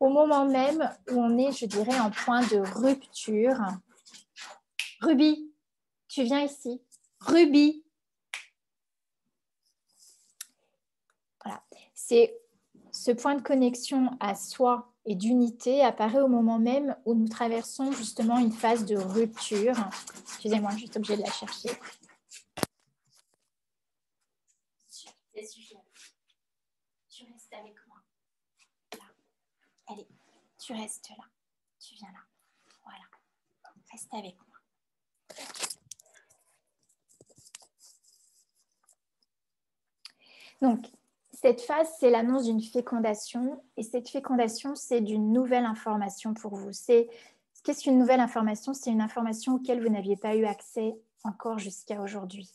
au moment même où on est, je dirais, en point de rupture. Ruby, tu viens ici. Ruby. Voilà. C'est ce point de connexion à soi et d'unité apparaît au moment même où nous traversons justement une phase de rupture. Excusez-moi, je suis obligée de la chercher. C'est suffisant. Tu restes avec moi. Là. Allez, tu restes là. Tu viens là. Voilà. Reste avec moi. Donc, cette phase, c'est l'annonce d'une fécondation. Et cette fécondation, c'est d'une nouvelle information pour vous. Qu'est-ce qu'une nouvelle information? C'est une information auquel vous n'aviez pas eu accès encore jusqu'à aujourd'hui.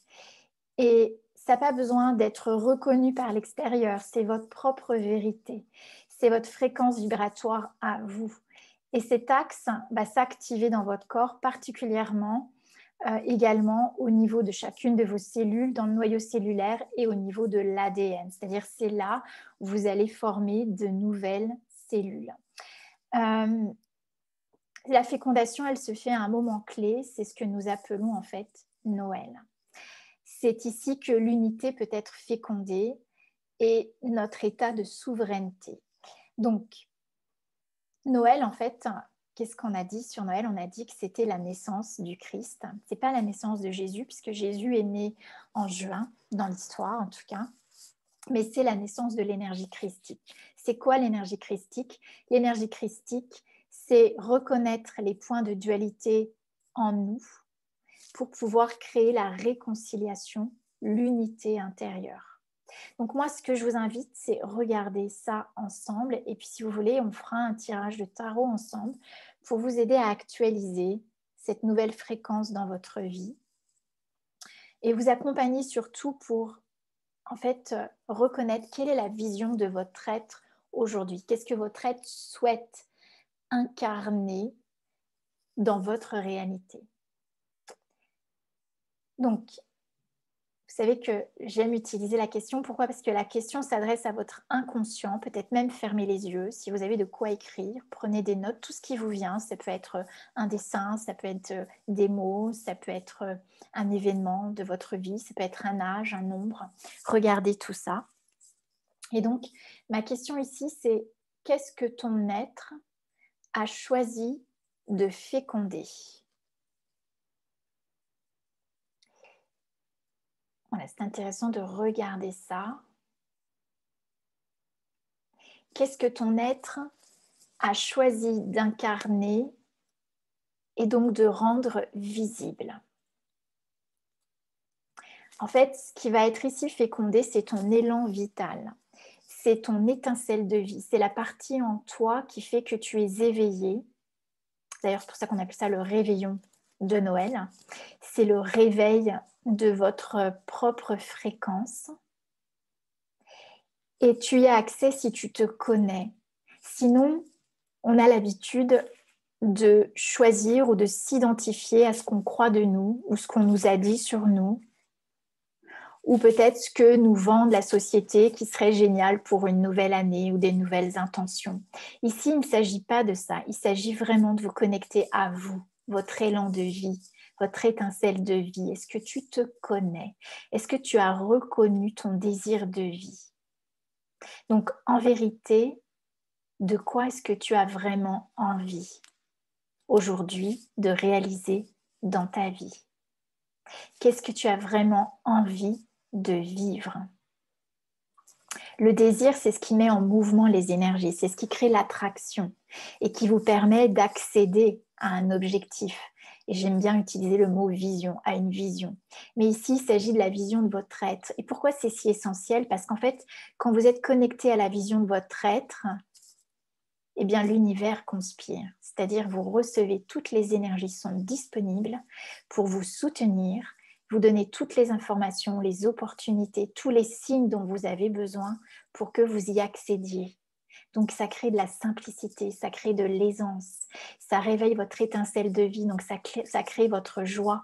Et ça n'a pas besoin d'être reconnu par l'extérieur. C'est votre propre vérité. C'est votre fréquence vibratoire à vous. Et cet axe va s'activer dans votre corps particulièrement également au niveau de chacune de vos cellules, dans le noyau cellulaire et au niveau de l'ADN. C'est-à-dire c'est là où vous allez former de nouvelles cellules. La fécondation, elle se fait à un moment clé, c'est ce que nous appelons en fait Noël. C'est ici que l'unité peut être fécondée et notre état de souveraineté. Donc, Noël, en fait, qu'est-ce qu'on a dit sur Noël? On a dit que c'était la naissance du Christ. Ce n'est pas la naissance de Jésus, puisque Jésus est né en juin, dans l'histoire en tout cas. Mais c'est la naissance de l'énergie christique. C'est quoi l'énergie christique? L'énergie christique, c'est reconnaître les points de dualité en nous pour pouvoir créer la réconciliation, l'unité intérieure. Donc moi, ce que je vous invite, c'est regarder ça ensemble. Et puis si vous voulez, on fera un tirage de tarot ensemble pour vous aider à actualiser cette nouvelle fréquence dans votre vie. Et vous accompagner surtout pour, en fait, reconnaître quelle est la vision de votre être aujourd'hui. Qu'est-ce que votre être souhaite incarner dans votre réalité. Donc, vous savez que j'aime utiliser la question. Pourquoi? Parce que la question s'adresse à votre inconscient. Peut-être même fermez les yeux. Si vous avez de quoi écrire, prenez des notes, tout ce qui vous vient. Ça peut être un dessin, ça peut être des mots, ça peut être un événement de votre vie, ça peut être un âge, un nombre. Regardez tout ça. Et donc, ma question ici, c'est qu'est-ce que ton être a choisi de féconder? Voilà, c'est intéressant de regarder ça. Qu'est-ce que ton être a choisi d'incarner et donc de rendre visible? En fait, ce qui va être ici fécondé, c'est ton élan vital. C'est ton étincelle de vie. C'est la partie en toi qui fait que tu es éveillé. D'ailleurs, c'est pour ça qu'on appelle ça le réveillon de Noël. C'est le réveil de votre propre fréquence. Et tu y as accès si tu te connais. Sinon, on a l'habitude de choisir ou de s'identifier à ce qu'on croit de nous ou ce qu'on nous a dit sur nous, ou peut-être ce que nous vend la société qui serait génial pour une nouvelle année ou des nouvelles intentions. Ici, il ne s'agit pas de ça. Il s'agit vraiment de vous connecter à vous, votre élan de vie, votre étincelle de vie. Est-ce que tu te connais? Est-ce que tu as reconnu ton désir de vie? Donc, en vérité, de quoi est-ce que tu as vraiment envie aujourd'hui de réaliser dans ta vie? Qu'est-ce que tu as vraiment envie de vivre? Le désir, c'est ce qui met en mouvement les énergies, c'est ce qui crée l'attraction et qui vous permet d'accéder à un objectif. Et j'aime bien utiliser le mot vision, à une vision. Mais ici, il s'agit de la vision de votre être. Et pourquoi c'est si essentiel? Parce qu'en fait, quand vous êtes connecté à la vision de votre être, eh bien, l'univers conspire. C'est-à-dire, vous recevez toutes les énergies qui sont disponibles pour vous soutenir, vous donner toutes les informations, les opportunités, tous les signes dont vous avez besoin pour que vous y accédiez. Donc, ça crée de la simplicité, ça crée de l'aisance, ça réveille votre étincelle de vie, donc ça crée votre joie.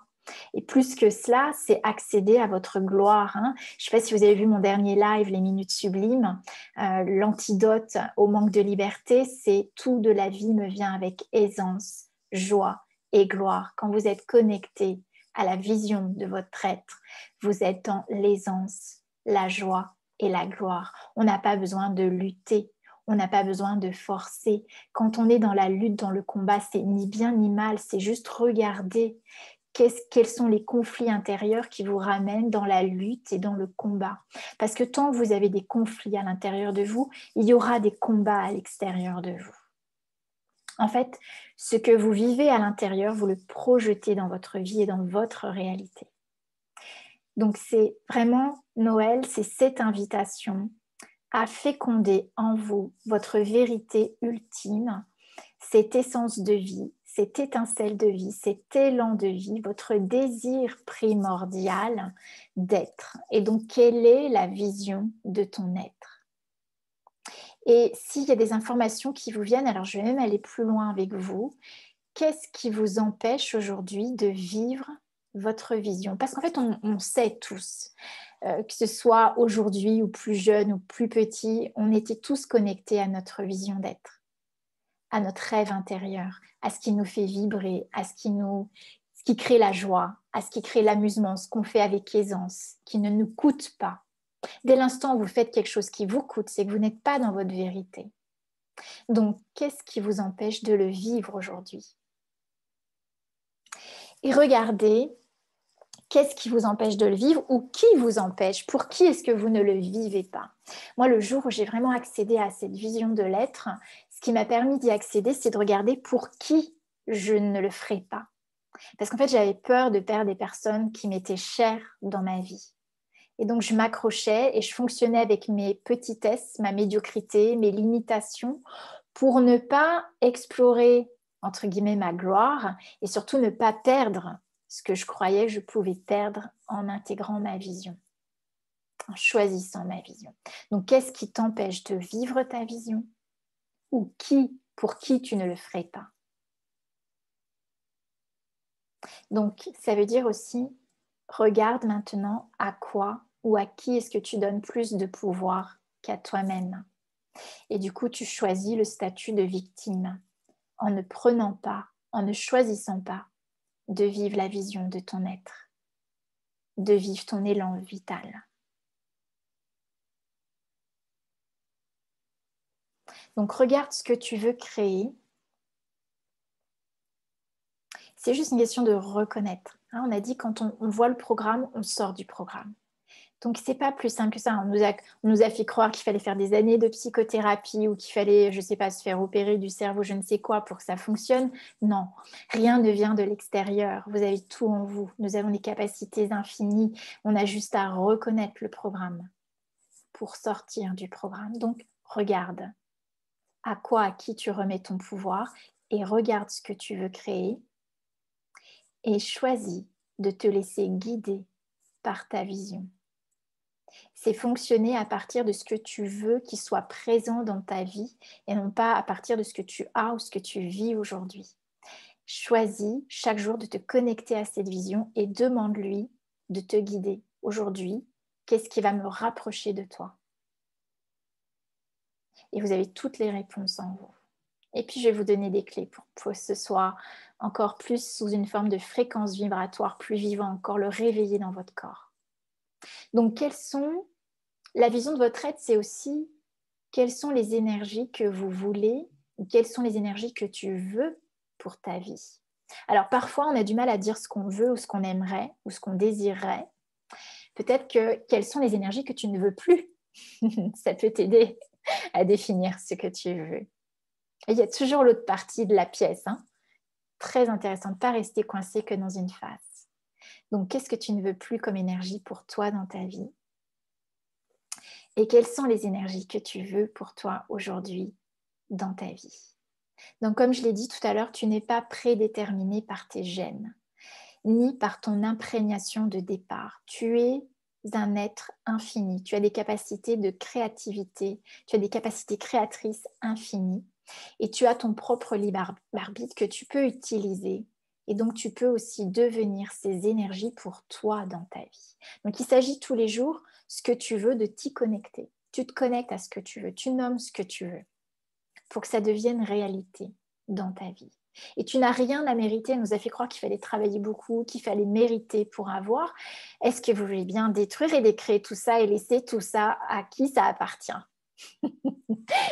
Et plus que cela, c'est accéder à votre gloire. Hein. Je ne sais pas si vous avez vu mon dernier live, Les Minutes Sublimes. L'antidote au manque de liberté, c'est tout de la vie me vient avec aisance, joie et gloire. Quand vous êtes connecté à la vision de votre être, vous êtes dans l'aisance, la joie et la gloire. On n'a pas besoin de lutter. On n'a pas besoin de forcer. Quand on est dans la lutte, dans le combat, c'est ni bien ni mal, c'est juste regarder quels sont les conflits intérieurs qui vous ramènent dans la lutte et dans le combat. Parce que tant que vous avez des conflits à l'intérieur de vous, il y aura des combats à l'extérieur de vous. En fait, ce que vous vivez à l'intérieur, vous le projetez dans votre vie et dans votre réalité. Donc c'est vraiment Noël, c'est cette invitation à féconder en vous votre vérité ultime, cette essence de vie, cette étincelle de vie, cet élan de vie, votre désir primordial d'être. Et donc, quelle est la vision de ton être? Et s'il y a des informations qui vous viennent, alors je vais même aller plus loin avec vous. Qu'est-ce qui vous empêche aujourd'hui de vivre votre vision? Parce qu'en fait, on sait tous, que ce soit aujourd'hui ou plus jeune ou plus petit, on était tous connectés à notre vision d'être, à notre rêve intérieur, à ce qui nous fait vibrer, à ce qui crée la joie, à ce qui crée l'amusement, ce qu'on fait avec aisance, qui ne nous coûte pas. Dès l'instant où vous faites quelque chose qui vous coûte, c'est que vous n'êtes pas dans votre vérité. Donc, qu'est-ce qui vous empêche de le vivre aujourd'hui? Et regardez, qu'est-ce qui vous empêche de le vivre ou qui vous empêche? Pour qui est-ce que vous ne le vivez pas? Moi, le jour où j'ai vraiment accédé à cette vision de l'être, ce qui m'a permis d'y accéder, c'est de regarder pour qui je ne le ferai pas. Parce qu'en fait, j'avais peur de perdre des personnes qui m'étaient chères dans ma vie. Et donc, je m'accrochais et je fonctionnais avec mes petitesses, ma médiocrité, mes limitations, pour ne pas explorer, entre guillemets, ma gloire et surtout ne pas perdre ce que je croyais je pouvais perdre en intégrant ma vision, en choisissant ma vision. Donc, qu'est-ce qui t'empêche de vivre ta vision ou pour qui tu ne le ferais pas? Donc, ça veut dire aussi, regarde maintenant à quoi ou à qui est-ce que tu donnes plus de pouvoir qu'à toi-même. Et du coup, tu choisis le statut de victime en ne prenant pas, en ne choisissant pas de vivre la vision de ton être, de vivre ton élan vital. Donc, regarde ce que tu veux créer. C'est juste une question de reconnaître. Hein, on a dit quand on voit le programme, on sort du programme. Donc, c'est pas plus simple que ça. On nous a fait croire qu'il fallait faire des années de psychothérapie ou qu'il fallait, je ne sais pas, se faire opérer du cerveau, je ne sais quoi, pour que ça fonctionne. Non, rien ne vient de l'extérieur. Vous avez tout en vous. Nous avons des capacités infinies. On a juste à reconnaître le programme pour sortir du programme. Donc, regarde à qui tu remets ton pouvoir et regarde ce que tu veux créer et choisis de te laisser guider par ta vision. C'est fonctionner à partir de ce que tu veux qui soit présent dans ta vie et non pas à partir de ce que tu as ou ce que tu vis aujourd'hui. Choisis chaque jour de te connecter à cette vision et demande-lui de te guider. Aujourd'hui, qu'est-ce qui va me rapprocher de toi? Et vous avez toutes les réponses en vous. Et puis, je vais vous donner des clés pour que ce soit encore plus sous une forme de fréquence vibratoire, plus vivant, encore le réveiller dans votre corps. Donc, la vision de votre être, c'est aussi quelles sont les énergies que vous voulez ou quelles sont les énergies que tu veux pour ta vie. Alors parfois, on a du mal à dire ce qu'on veut ou ce qu'on aimerait ou ce qu'on désirerait. Peut-être que quelles sont les énergies que tu ne veux plus. Ça peut t'aider à définir ce que tu veux. Et il y a toujours l'autre partie de la pièce, hein. Très intéressant de ne pas rester coincé que dans une face. Donc, qu'est-ce que tu ne veux plus comme énergie pour toi dans ta vie? Et quelles sont les énergies que tu veux pour toi aujourd'hui dans ta vie? Donc, comme je l'ai dit tout à l'heure, tu n'es pas prédéterminé par tes gènes, ni par ton imprégnation de départ. Tu es un être infini. Tu as des capacités de créativité, tu as des capacités créatrices infinies et tu as ton propre libre arbitre que tu peux utiliser. Et donc, tu peux aussi devenir ces énergies pour toi dans ta vie. Donc, il s'agit tous les jours, ce que tu veux, de t'y connecter. Tu te connectes à ce que tu veux, tu nommes ce que tu veux pour que ça devienne réalité dans ta vie. Et tu n'as rien à mériter. On nous a fait croire qu'il fallait travailler beaucoup, qu'il fallait mériter pour avoir. Est-ce que vous voulez bien détruire et décréer tout ça et laisser tout ça à qui ça appartient?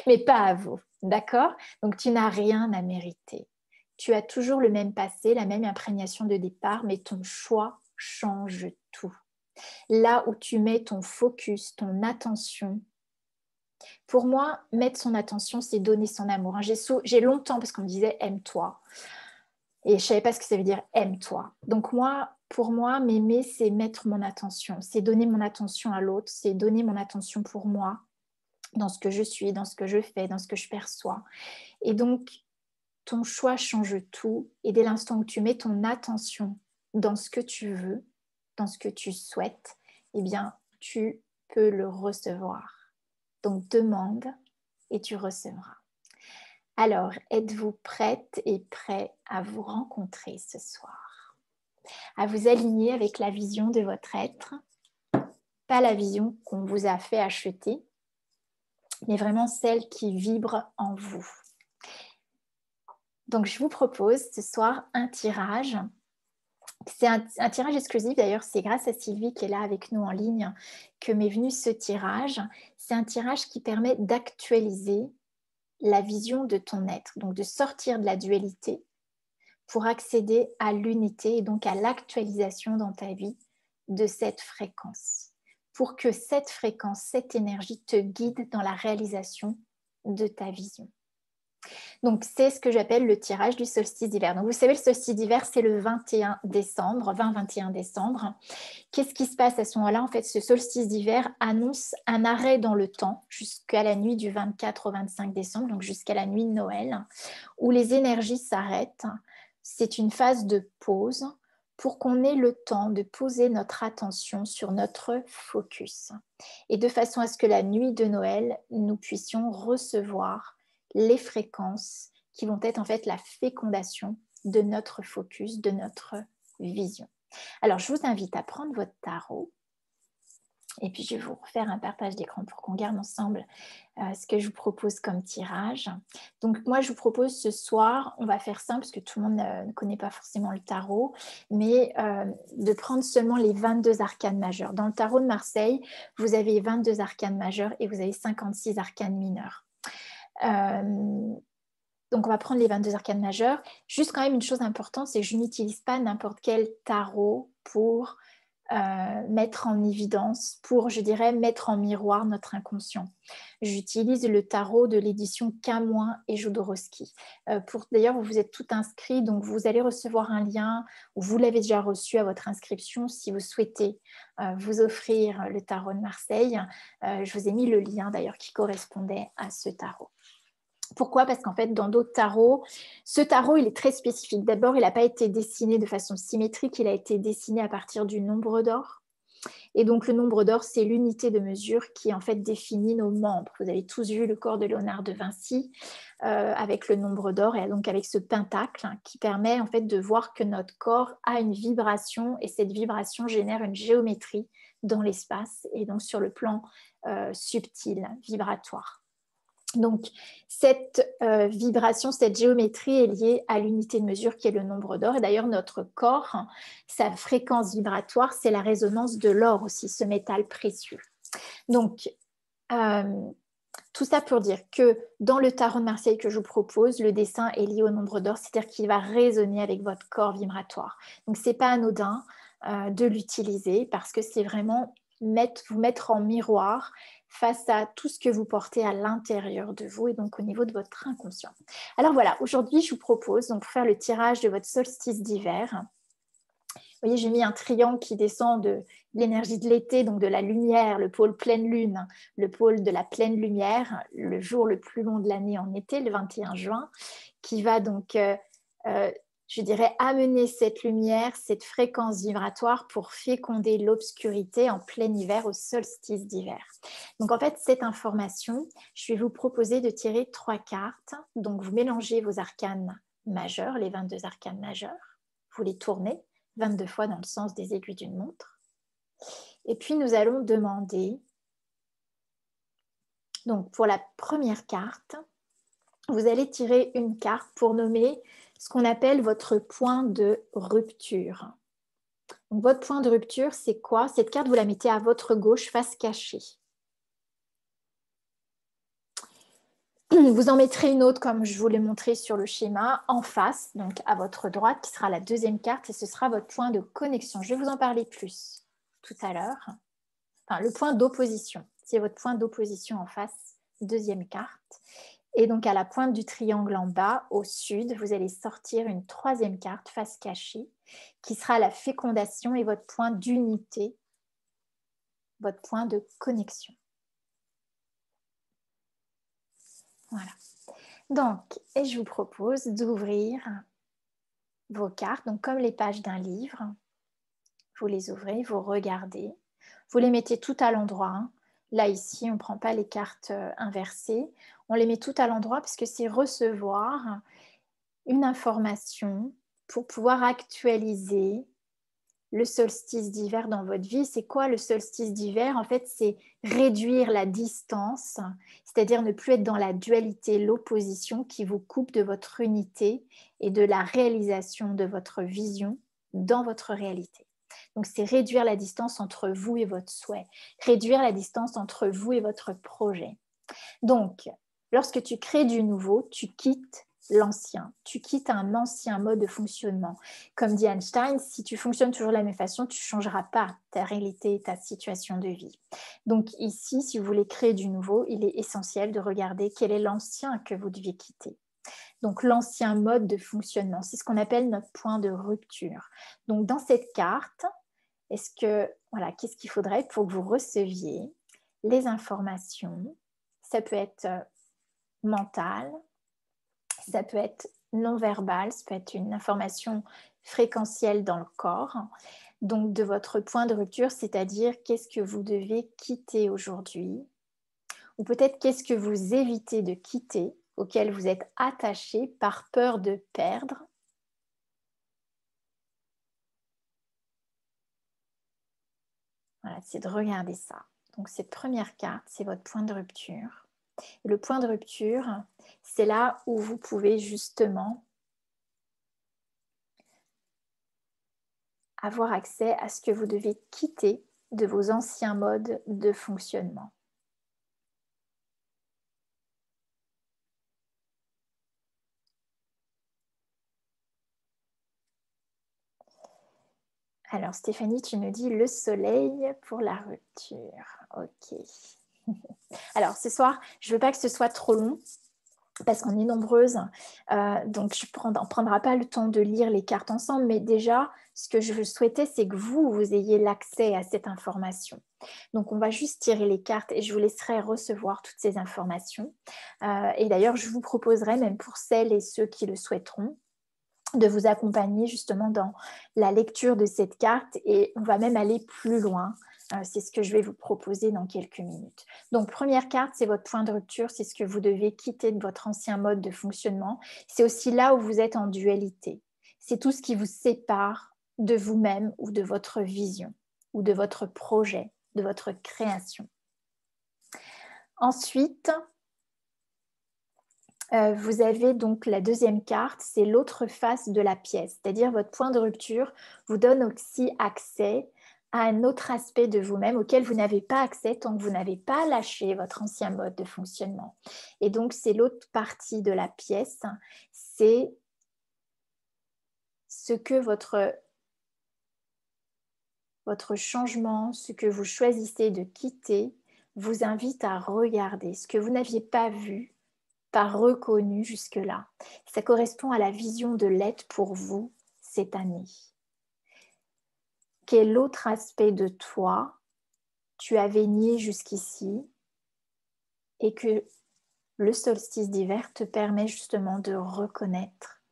Mais pas à vous, d'accord? Donc tu n'as rien à mériter. Tu as toujours le même passé, la même imprégnation de départ, mais ton choix change tout. Là où tu mets ton focus, ton attention, pour moi, mettre son attention, c'est donner son amour. J'ai longtemps, parce qu'on me disait « aime-toi ». Et je ne savais pas ce que ça veut dire « aime-toi ». Donc moi, pour moi, m'aimer, c'est mettre mon attention. C'est donner mon attention à l'autre. C'est donner mon attention pour moi, dans ce que je suis, dans ce que je fais, dans ce que je perçois. Et donc, ton choix change tout. Et dès l'instant où tu mets ton attention dans ce que tu veux, dans ce que tu souhaites, eh bien, tu peux le recevoir. Donc, demande et tu recevras. Alors, êtes-vous prête et prêt à vous rencontrer ce soir? À vous aligner avec la vision de votre être, pas la vision qu'on vous a fait acheter, mais vraiment celle qui vibre en vous. Donc, je vous propose ce soir un tirage. C'est un tirage exclusif, d'ailleurs, c'est grâce à Sylvie qui est là avec nous en ligne que m'est venu ce tirage. C'est un tirage qui permet d'actualiser la vision de ton être, donc de sortir de la dualité pour accéder à l'unité et donc à l'actualisation dans ta vie de cette fréquence, pour que cette fréquence, cette énergie te guide dans la réalisation de ta vision. Donc, c'est ce que j'appelle le tirage du solstice d'hiver. Donc, vous savez, le solstice d'hiver, c'est le 21 décembre, 20-21 décembre. Qu'est-ce qui se passe à ce moment-là? En fait, ce solstice d'hiver annonce un arrêt dans le temps jusqu'à la nuit du 24 au 25 décembre, donc jusqu'à la nuit de Noël, où les énergies s'arrêtent. C'est une phase de pause pour qu'on ait le temps de poser notre attention sur notre focus. Et de façon à ce que la nuit de Noël, nous puissions recevoir les fréquences qui vont être en fait la fécondation de notre focus, de notre vision. Alors, je vous invite à prendre votre tarot et puis je vais vous refaire un partage d'écran pour qu'on garde ensemble ce que je vous propose comme tirage. Donc, moi, je vous propose ce soir, on va faire simple parce que tout le monde ne connaît pas forcément le tarot, mais de prendre seulement les 22 arcanes majeures. Dans le tarot de Marseille, vous avez 22 arcanes majeures et vous avez 56 arcanes mineures. Donc, on va prendre les 22 arcanes majeures. Juste quand même une chose importante, c'est que je n'utilise pas n'importe quel tarot pour mettre en évidence, pour, je dirais, mettre en miroir notre inconscient. J'utilise le tarot de l'édition Camoin et Jodorowsky. D'ailleurs, vous vous êtes tout inscrit, donc vous allez recevoir un lien, ou vous l'avez déjà reçu à votre inscription si vous souhaitez vous offrir le tarot de Marseille. Je vous ai mis le lien d'ailleurs qui correspondait à ce tarot. Pourquoi? Parce qu'en fait, dans d'autres tarots, ce tarot, il est très spécifique. D'abord, il n'a pas été dessiné de façon symétrique, il a été dessiné à partir du nombre d'or. Et donc, le nombre d'or, c'est l'unité de mesure qui, en fait, définit nos membres. Vous avez tous vu le corps de Léonard de Vinci avec le nombre d'or et donc avec ce pentacle qui permet, en fait, de voir que notre corps a une vibration et cette vibration génère une géométrie dans l'espace et donc sur le plan subtil, vibratoire. Donc, cette vibration, cette géométrie est liée à l'unité de mesure qui est le nombre d'or. Et d'ailleurs, notre corps, sa fréquence vibratoire, c'est la résonance de l'or aussi, ce métal précieux. Donc, Tout ça pour dire que dans le tarot de Marseille que je vous propose, le dessin est lié au nombre d'or, c'est-à-dire qu'il va résonner avec votre corps vibratoire. Donc, ce n'est pas anodin de l'utiliser parce que c'est vraiment vous mettre en miroir face à tout ce que vous portez à l'intérieur de vous et donc au niveau de votre inconscient. Alors voilà, aujourd'hui, je vous propose donc pour faire le tirage de votre solstice d'hiver. Vous voyez, j'ai mis un triangle qui descend de l'énergie de l'été, donc de la lumière, le pôle pleine lune, le pôle de la pleine lumière, le jour le plus long de l'année en été, le 21 juin, qui va donc, je dirais, amener cette lumière, cette fréquence vibratoire pour féconder l'obscurité en plein hiver au solstice d'hiver. Donc en fait, cette information, je vais vous proposer de tirer 3 cartes. Donc vous mélangez vos arcanes majeurs, les 22 arcanes majeurs, vous les tournez 22 fois dans le sens des aiguilles d'une montre. Et puis, nous allons demander, donc pour la première carte, vous allez tirer une carte pour nommer ce qu'on appelle votre point de rupture. Donc, votre point de rupture, c'est quoi? Cette carte, vous la mettez à votre gauche, face cachée. Vous en mettrez une autre, comme je vous l'ai montré sur le schéma, en face, donc à votre droite, qui sera la deuxième carte, et ce sera votre point de connexion. Je vais vous en parler plus tout à l'heure. Enfin, le point d'opposition, c'est votre point d'opposition en face, deuxième carte. Et donc, à la pointe du triangle en bas, au sud, vous allez sortir une troisième carte, face cachée, qui sera la fécondation et votre point d'unité, votre point de connexion. Voilà. Donc, et je vous propose d'ouvrir vos cartes, donc comme les pages d'un livre. Vous les ouvrez, vous regardez. Vous les mettez tout à l'endroit. Hein. Là, ici, on ne prend pas les cartes inversées. On les met tout à l'endroit parce que c'est recevoir une information pour pouvoir actualiser le solstice d'hiver dans votre vie. C'est quoi le solstice d'hiver? En fait, c'est réduire la distance, c'est-à-dire ne plus être dans la dualité, l'opposition qui vous coupe de votre unité et de la réalisation de votre vision dans votre réalité. Donc, c'est réduire la distance entre vous et votre souhait, réduire la distance entre vous et votre projet. Donc, lorsque tu crées du nouveau, tu quittes l'ancien, tu quittes un ancien mode de fonctionnement. Comme dit Einstein, si tu fonctionnes toujours de la même façon, tu ne changeras pas ta réalité, ta situation de vie. Donc ici, si vous voulez créer du nouveau, il est essentiel de regarder quel est l'ancien que vous deviez quitter. Donc l'ancien mode de fonctionnement, c'est ce qu'on appelle notre point de rupture. Donc dans cette carte, qu'est-ce qu'il faudrait pour que vous receviez les informations? Ça peut être mental, ça peut être non-verbal, ça peut être une information fréquentielle dans le corps. Donc de votre point de rupture, c'est-à-dire qu'est-ce que vous devez quitter aujourd'hui, ou peut-être qu'est-ce que vous évitez de quitter, auquel vous êtes attaché par peur de perdre. Voilà, c'est de regarder ça. Donc cette première carte, c'est votre point de rupture. Et le point de rupture, c'est là où vous pouvez justement avoir accès à ce que vous devez quitter de vos anciens modes de fonctionnement. Alors Stéphanie, tu me dis le soleil pour la rupture. Ok. Alors ce soir, je ne veux pas que ce soit trop long parce qu'on est nombreuses, donc on ne prendra pas le temps de lire les cartes ensemble, mais déjà, ce que je souhaitais, c'est que vous ayez l'accès à cette information. Donc, on va juste tirer les cartes et je vous laisserai recevoir toutes ces informations. Et d'ailleurs, je vous proposerai, même pour celles et ceux qui le souhaiteront, de vous accompagner justement dans la lecture de cette carte et on va même aller plus loin. C'est ce que je vais vous proposer dans quelques minutes. Donc, première carte, c'est votre point de rupture, c'est ce que vous devez quitter de votre ancien mode de fonctionnement. C'est aussi là où vous êtes en dualité. C'est tout ce qui vous sépare de vous-même ou de votre vision ou de votre projet, de votre création. Ensuite, vous avez donc la deuxième carte, c'est l'autre face de la pièce, c'est-à-dire votre point de rupture vous donne aussi accès à un autre aspect de vous-même auquel vous n'avez pas accès tant que vous n'avez pas lâché votre ancien mode de fonctionnement. Et donc, c'est l'autre partie de la pièce, c'est ce que votre changement, ce que vous choisissez de quitter, vous invite à regarder ce que vous n'aviez pas vu, pas reconnu jusque-là. Ça correspond à la vision de l'être pour vous cette année. Quel autre aspect de toi tu avais nié jusqu'ici et que le solstice d'hiver te permet justement de reconnaître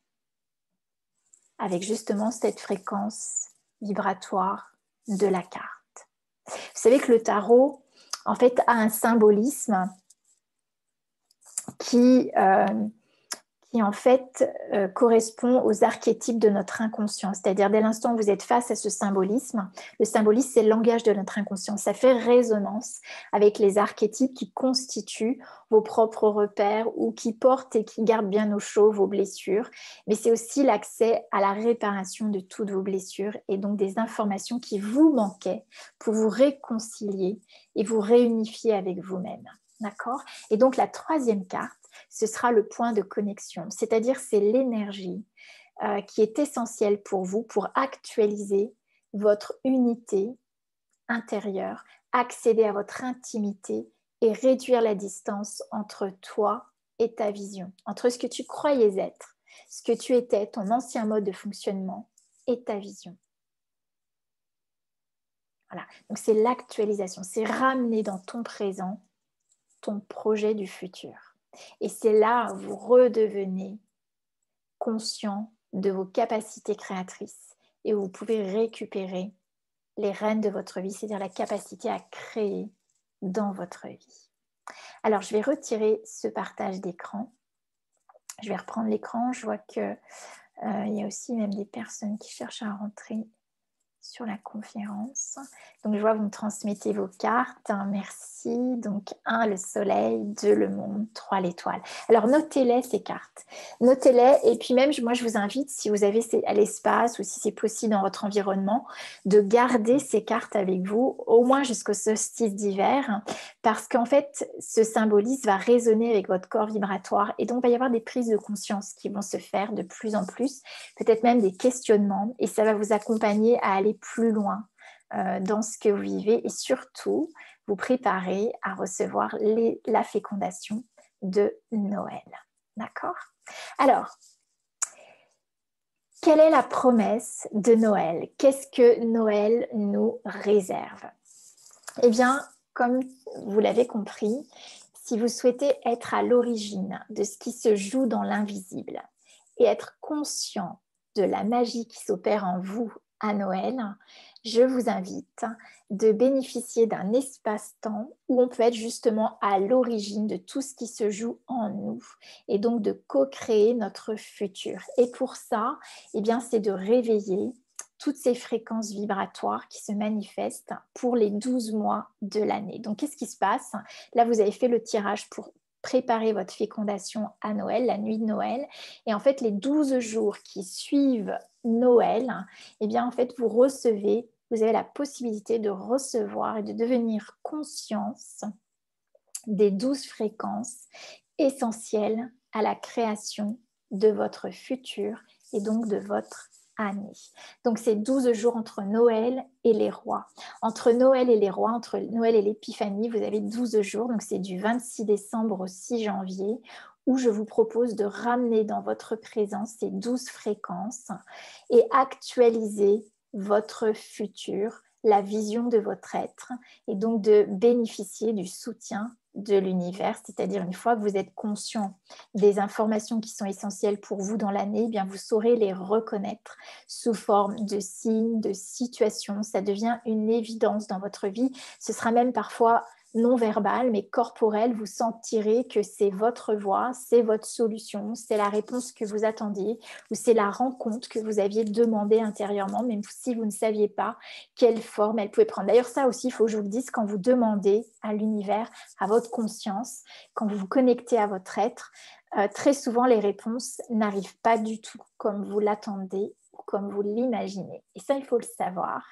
avec justement cette fréquence vibratoire de la carte. Vous savez que le tarot, en fait, a un symbolisme qui en fait correspond aux archétypes de notre inconscient. C'est-à-dire, dès l'instant où vous êtes face à ce symbolisme, le symbolisme, c'est le langage de notre inconscient. Ça fait résonance avec les archétypes qui constituent vos propres repères ou qui portent et qui gardent bien au chaud vos blessures. Mais c'est aussi l'accès à la réparation de toutes vos blessures et donc des informations qui vous manquaient pour vous réconcilier et vous réunifier avec vous-même. D'accord ? Et donc, la troisième carte, ce sera le point de connexion, c'est-à-dire c'est l'énergie qui est essentielle pour vous pour actualiser votre unité intérieure, accéder à votre intimité et réduire la distance entre toi et ta vision, entre ce que tu croyais être, ce que tu étais, ton ancien mode de fonctionnement et ta vision. Voilà, donc c'est l'actualisation, c'est ramener dans ton présent ton projet du futur. Et c'est là où vous redevenez conscient de vos capacités créatrices et où vous pouvez récupérer les rênes de votre vie, c'est-à-dire la capacité à créer dans votre vie. Alors, je vais retirer ce partage d'écran. Je vais reprendre l'écran. Je vois qu'il y a aussi même des personnes qui cherchent à rentrer sur la conférence. Donc, je vois que vous me transmettez vos cartes. Merci. Donc, 1, le soleil, 2, le monde, 3, l'étoile. Alors, notez-les, ces cartes. Notez-les. Et puis même, moi, je vous invite, si vous avez à l'espace ou si c'est possible dans votre environnement, de garder ces cartes avec vous, au moins jusqu'au solstice d'hiver, parce qu'en fait, ce symbolisme va résonner avec votre corps vibratoire. Et donc, il va y avoir des prises de conscience qui vont se faire de plus en plus, peut-être même des questionnements. Et ça va vous accompagner à aller plus loin dans ce que vous vivez et surtout vous préparer à recevoir la fécondation de Noël. D'accord ? Alors, quelle est la promesse de Noël ? Qu'est-ce que Noël nous réserve ? Eh bien, comme vous l'avez compris, si vous souhaitez être à l'origine de ce qui se joue dans l'invisible et être conscient de la magie qui s'opère en vous à Noël, je vous invite de bénéficier d'un espace-temps où on peut être justement à l'origine de tout ce qui se joue en nous et donc de co-créer notre futur. Et pour ça, eh bien, c'est de réveiller toutes ces fréquences vibratoires qui se manifestent pour les 12 mois de l'année. Donc, qu'est-ce qui se passe ? Là, vous avez fait le tirage pour préparer votre fécondation à Noël, la nuit de Noël. Et en fait, les 12 jours qui suivent Noël, eh bien, en fait, vous avez la possibilité de recevoir et de devenir conscience des 12 fréquences essentielles à la création de votre futur et donc de votre année. Donc, c'est 12 jours entre Noël et les rois. Entre Noël et les rois, entre Noël et l'épiphanie, vous avez 12 jours. Donc, c'est du 26 décembre au 6 janvier où je vous propose de ramener dans votre présence ces 12 fréquences et actualiser votre futur, la vision de votre être et donc de bénéficier du soutien de l'univers, c'est-à-dire une fois que vous êtes conscient des informations qui sont essentielles pour vous dans l'année, eh bien vous saurez les reconnaître sous forme de signes, de situations. Ça devient une évidence dans votre vie. Ce sera même parfois non verbal, mais corporel. Vous sentirez que c'est votre voie, c'est votre solution, c'est la réponse que vous attendiez ou c'est la rencontre que vous aviez demandée intérieurement, même si vous ne saviez pas quelle forme elle pouvait prendre. D'ailleurs, ça aussi, il faut que je vous le dise, quand vous demandez à l'univers, à votre conscience, quand vous vous connectez à votre être, très souvent, les réponses n'arrivent pas du tout comme vous l'attendez ou comme vous l'imaginez. Et ça, il faut le savoir.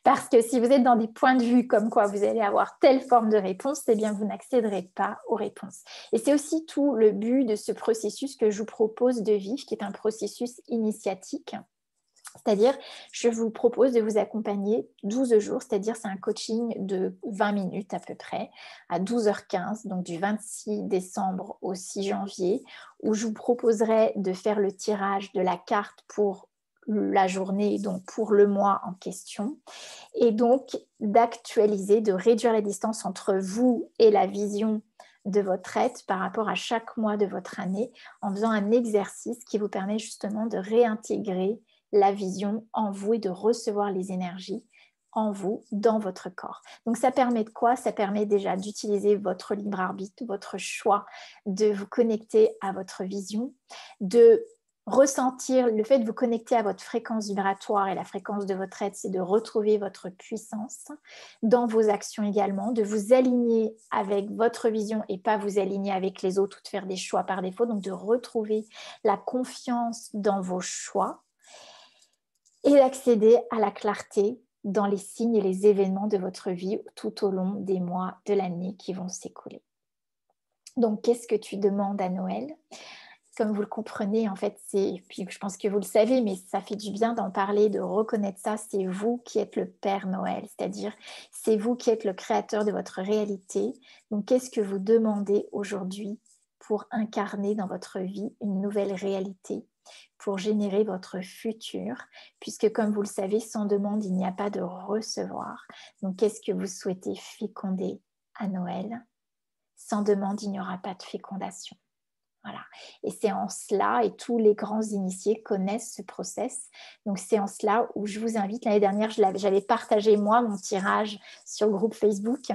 Parce que si vous êtes dans des points de vue comme quoi vous allez avoir telle forme de réponse, eh bien, vous n'accéderez pas aux réponses. Et c'est aussi tout le but de ce processus que je vous propose de vivre, qui est un processus initiatique. C'est-à-dire, je vous propose de vous accompagner 12 jours, c'est-à-dire c'est un coaching de 20 minutes à peu près, à 12h15, donc du 26 décembre au 6 janvier, où je vous proposerai de faire le tirage de la carte pour la journée, donc pour le mois en question, et donc d'actualiser, de réduire la distance entre vous et la vision de votre être par rapport à chaque mois de votre année, en faisant un exercice qui vous permet justement de réintégrer la vision en vous et de recevoir les énergies en vous, dans votre corps. Donc ça permet de quoi? Ça permet déjà d'utiliser votre libre arbitre, votre choix, de vous connecter à votre vision, de ressentir le fait de vous connecter à votre fréquence vibratoire et la fréquence de votre être, c'est de retrouver votre puissance dans vos actions également, de vous aligner avec votre vision et pas vous aligner avec les autres ou de faire des choix par défaut, donc de retrouver la confiance dans vos choix et d'accéder à la clarté dans les signes et les événements de votre vie tout au long des mois de l'année qui vont s'écouler. Donc, qu'est-ce que tu demandes à Noël? Comme vous le comprenez, en fait, puis je pense que vous le savez, mais ça fait du bien d'en parler, de reconnaître ça, c'est vous qui êtes le Père Noël, c'est-à-dire c'est vous qui êtes le créateur de votre réalité. Donc, qu'est-ce que vous demandez aujourd'hui pour incarner dans votre vie une nouvelle réalité, pour générer votre futur, puisque comme vous le savez, sans demande, il n'y a pas de recevoir. Donc, qu'est-ce que vous souhaitez féconder à Noël? Sans demande, il n'y aura pas de fécondation. Voilà. Et c'est en cela, et tous les grands initiés connaissent ce process. Donc c'est en cela où je vous invite. L'année dernière, j'avais partagé moi mon tirage sur le groupe Facebook.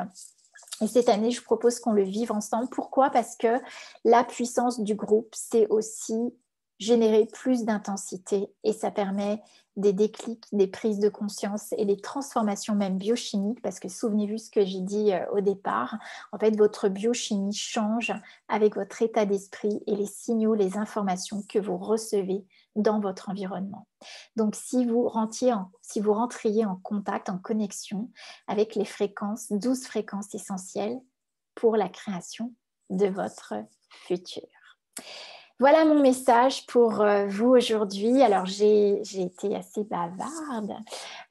Et cette année, je propose qu'on le vive ensemble. Pourquoi? Parce que la puissance du groupe, c'est aussi générer plus d'intensité et ça permet des déclics, des prises de conscience et des transformations même biochimiques, parce que souvenez-vous ce que j'ai dit au départ, en fait votre biochimie change avec votre état d'esprit et les signaux, les informations que vous recevez dans votre environnement. Donc si vous rentriez en contact, en connexion avec les fréquences, 12 fréquences essentielles pour la création de votre futur. Voilà mon message pour vous aujourd'hui. Alors, j'ai été assez bavarde.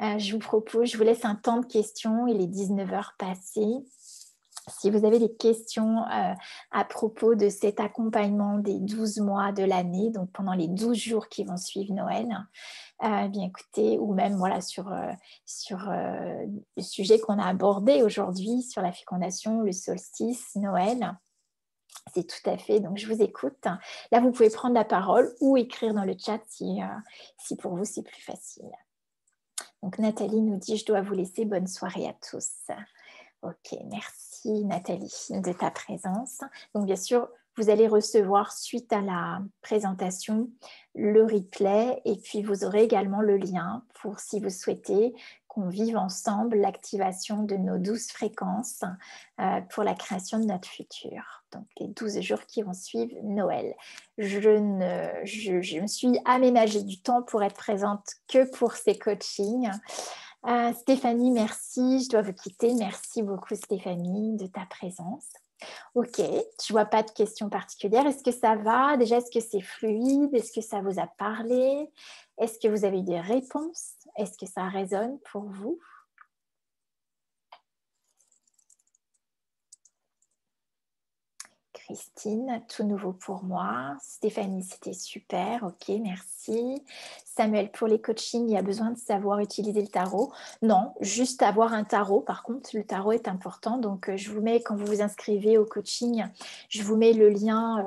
Je vous laisse un temps de questions. Il est 19h passé. Si vous avez des questions à propos de cet accompagnement des 12 mois de l'année, donc pendant les 12 jours qui vont suivre Noël, bien écoutez, ou même voilà, sur le sujet qu'on a abordé aujourd'hui, sur la fécondation, le solstice, Noël. C'est tout à fait, donc je vous écoute. Là, vous pouvez prendre la parole ou écrire dans le chat si pour vous c'est plus facile. Donc Nathalie nous dit, je dois vous laisser, bonne soirée à tous. Ok, merci Nathalie de ta présence. Donc bien sûr, vous allez recevoir suite à la présentation le replay et puis vous aurez également le lien pour si vous souhaitez qu'on vive ensemble l'activation de nos 12 fréquences pour la création de notre futur. Donc les 12 jours qui vont suivre Noël. Je me suis aménagé du temps pour être présente que pour ces coachings. Stéphanie, merci. Je dois vous quitter. Merci beaucoup Stéphanie de ta présence. Ok, je vois pas de questions particulières. Est-ce que ça va? Déjà, est-ce que c'est fluide? Est-ce que ça vous a parlé? Est-ce que vous avez des réponses? Est-ce que ça résonne pour vous? Christine, tout nouveau pour moi. Stéphanie, c'était super. Ok, merci. Samuel, pour les coachings, il y a besoin de savoir utiliser le tarot? Non, juste avoir un tarot. Par contre, le tarot est important. Donc, je vous mets, quand vous vous inscrivez au coaching, je vous mets le lien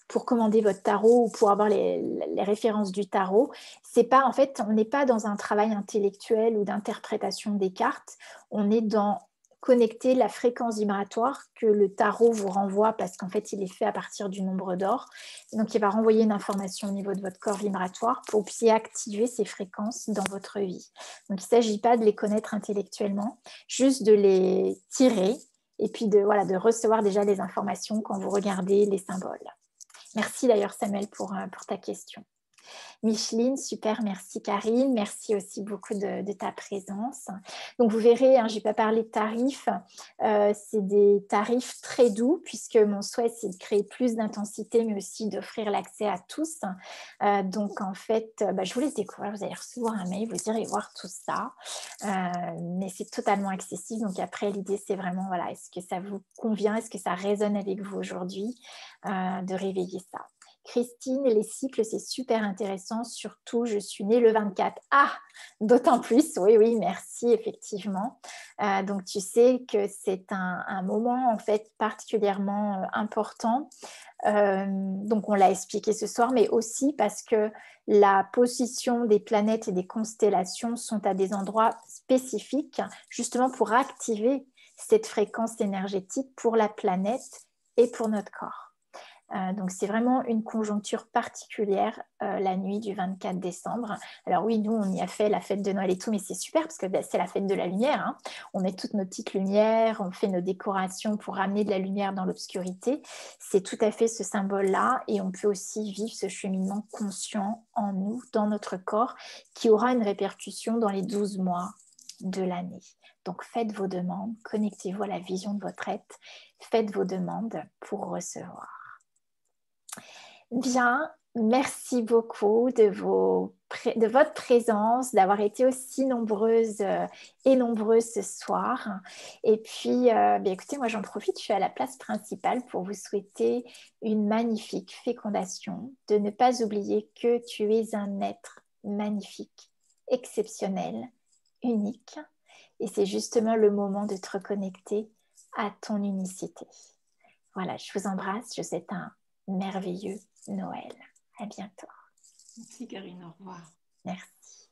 pour commander votre tarot ou pour avoir les références du tarot. C'est pas, en fait, on n'est pas dans un travail intellectuel ou d'interprétation des cartes. On est dans connecter la fréquence vibratoire que le tarot vous renvoie parce qu'en fait il est fait à partir du nombre d'or. Donc il va renvoyer une information au niveau de votre corps vibratoire pour que vous puissiez activer ces fréquences dans votre vie. Donc il ne s'agit pas de les connaître intellectuellement, juste de les tirer et puis de recevoir déjà les informations quand vous regardez les symboles. Merci d'ailleurs Samuel pour ta question. Micheline, super, merci Karine. Merci aussi beaucoup de ta présence. Donc vous verrez, hein, je n'ai pas parlé de tarifs. C'est des tarifs très doux puisque mon souhait, c'est de créer plus d'intensité, mais aussi d'offrir l'accès à tous. Donc en fait, je vous laisse découvrir. Vous allez recevoir un mail, vous irez voir tout ça. Mais c'est totalement accessible. Donc après, l'idée, c'est vraiment, voilà, est-ce que ça vous convient? Est-ce que ça résonne avec vous aujourd'hui? De réveiller ça. Christine, les cycles, c'est super intéressant. Surtout, je suis née le 24. Ah, d'autant plus. Oui, oui, merci, effectivement. Donc, tu sais que c'est un moment, en fait, particulièrement important. Donc, on l'a expliqué ce soir, mais aussi parce que la position des planètes et des constellations sont à des endroits spécifiques, justement pour activer cette fréquence énergétique pour la planète et pour notre corps. Donc, c'est vraiment une conjoncture particulière la nuit du 24 décembre. Alors oui, nous, on y a fait la fête de Noël et tout, mais c'est super parce que c'est la fête de la lumière. Hein. On met toutes nos petites lumières, on fait nos décorations pour ramener de la lumière dans l'obscurité. C'est tout à fait ce symbole-là et on peut aussi vivre ce cheminement conscient en nous, dans notre corps, qui aura une répercussion dans les 12 mois de l'année. Donc, faites vos demandes, connectez-vous à la vision de votre être, faites vos demandes pour recevoir. Bien, merci beaucoup de votre présence, d'avoir été aussi nombreuses et nombreux ce soir. Et puis, écoutez, moi j'en profite, je suis à la place principale pour vous souhaiter une magnifique fécondation, de ne pas oublier que tu es un être magnifique, exceptionnel, unique. Et c'est justement le moment de te reconnecter à ton unicité. Voilà, je vous embrasse, je vous souhaite un merveilleux Noël. À bientôt. Merci Karine, au revoir. Merci.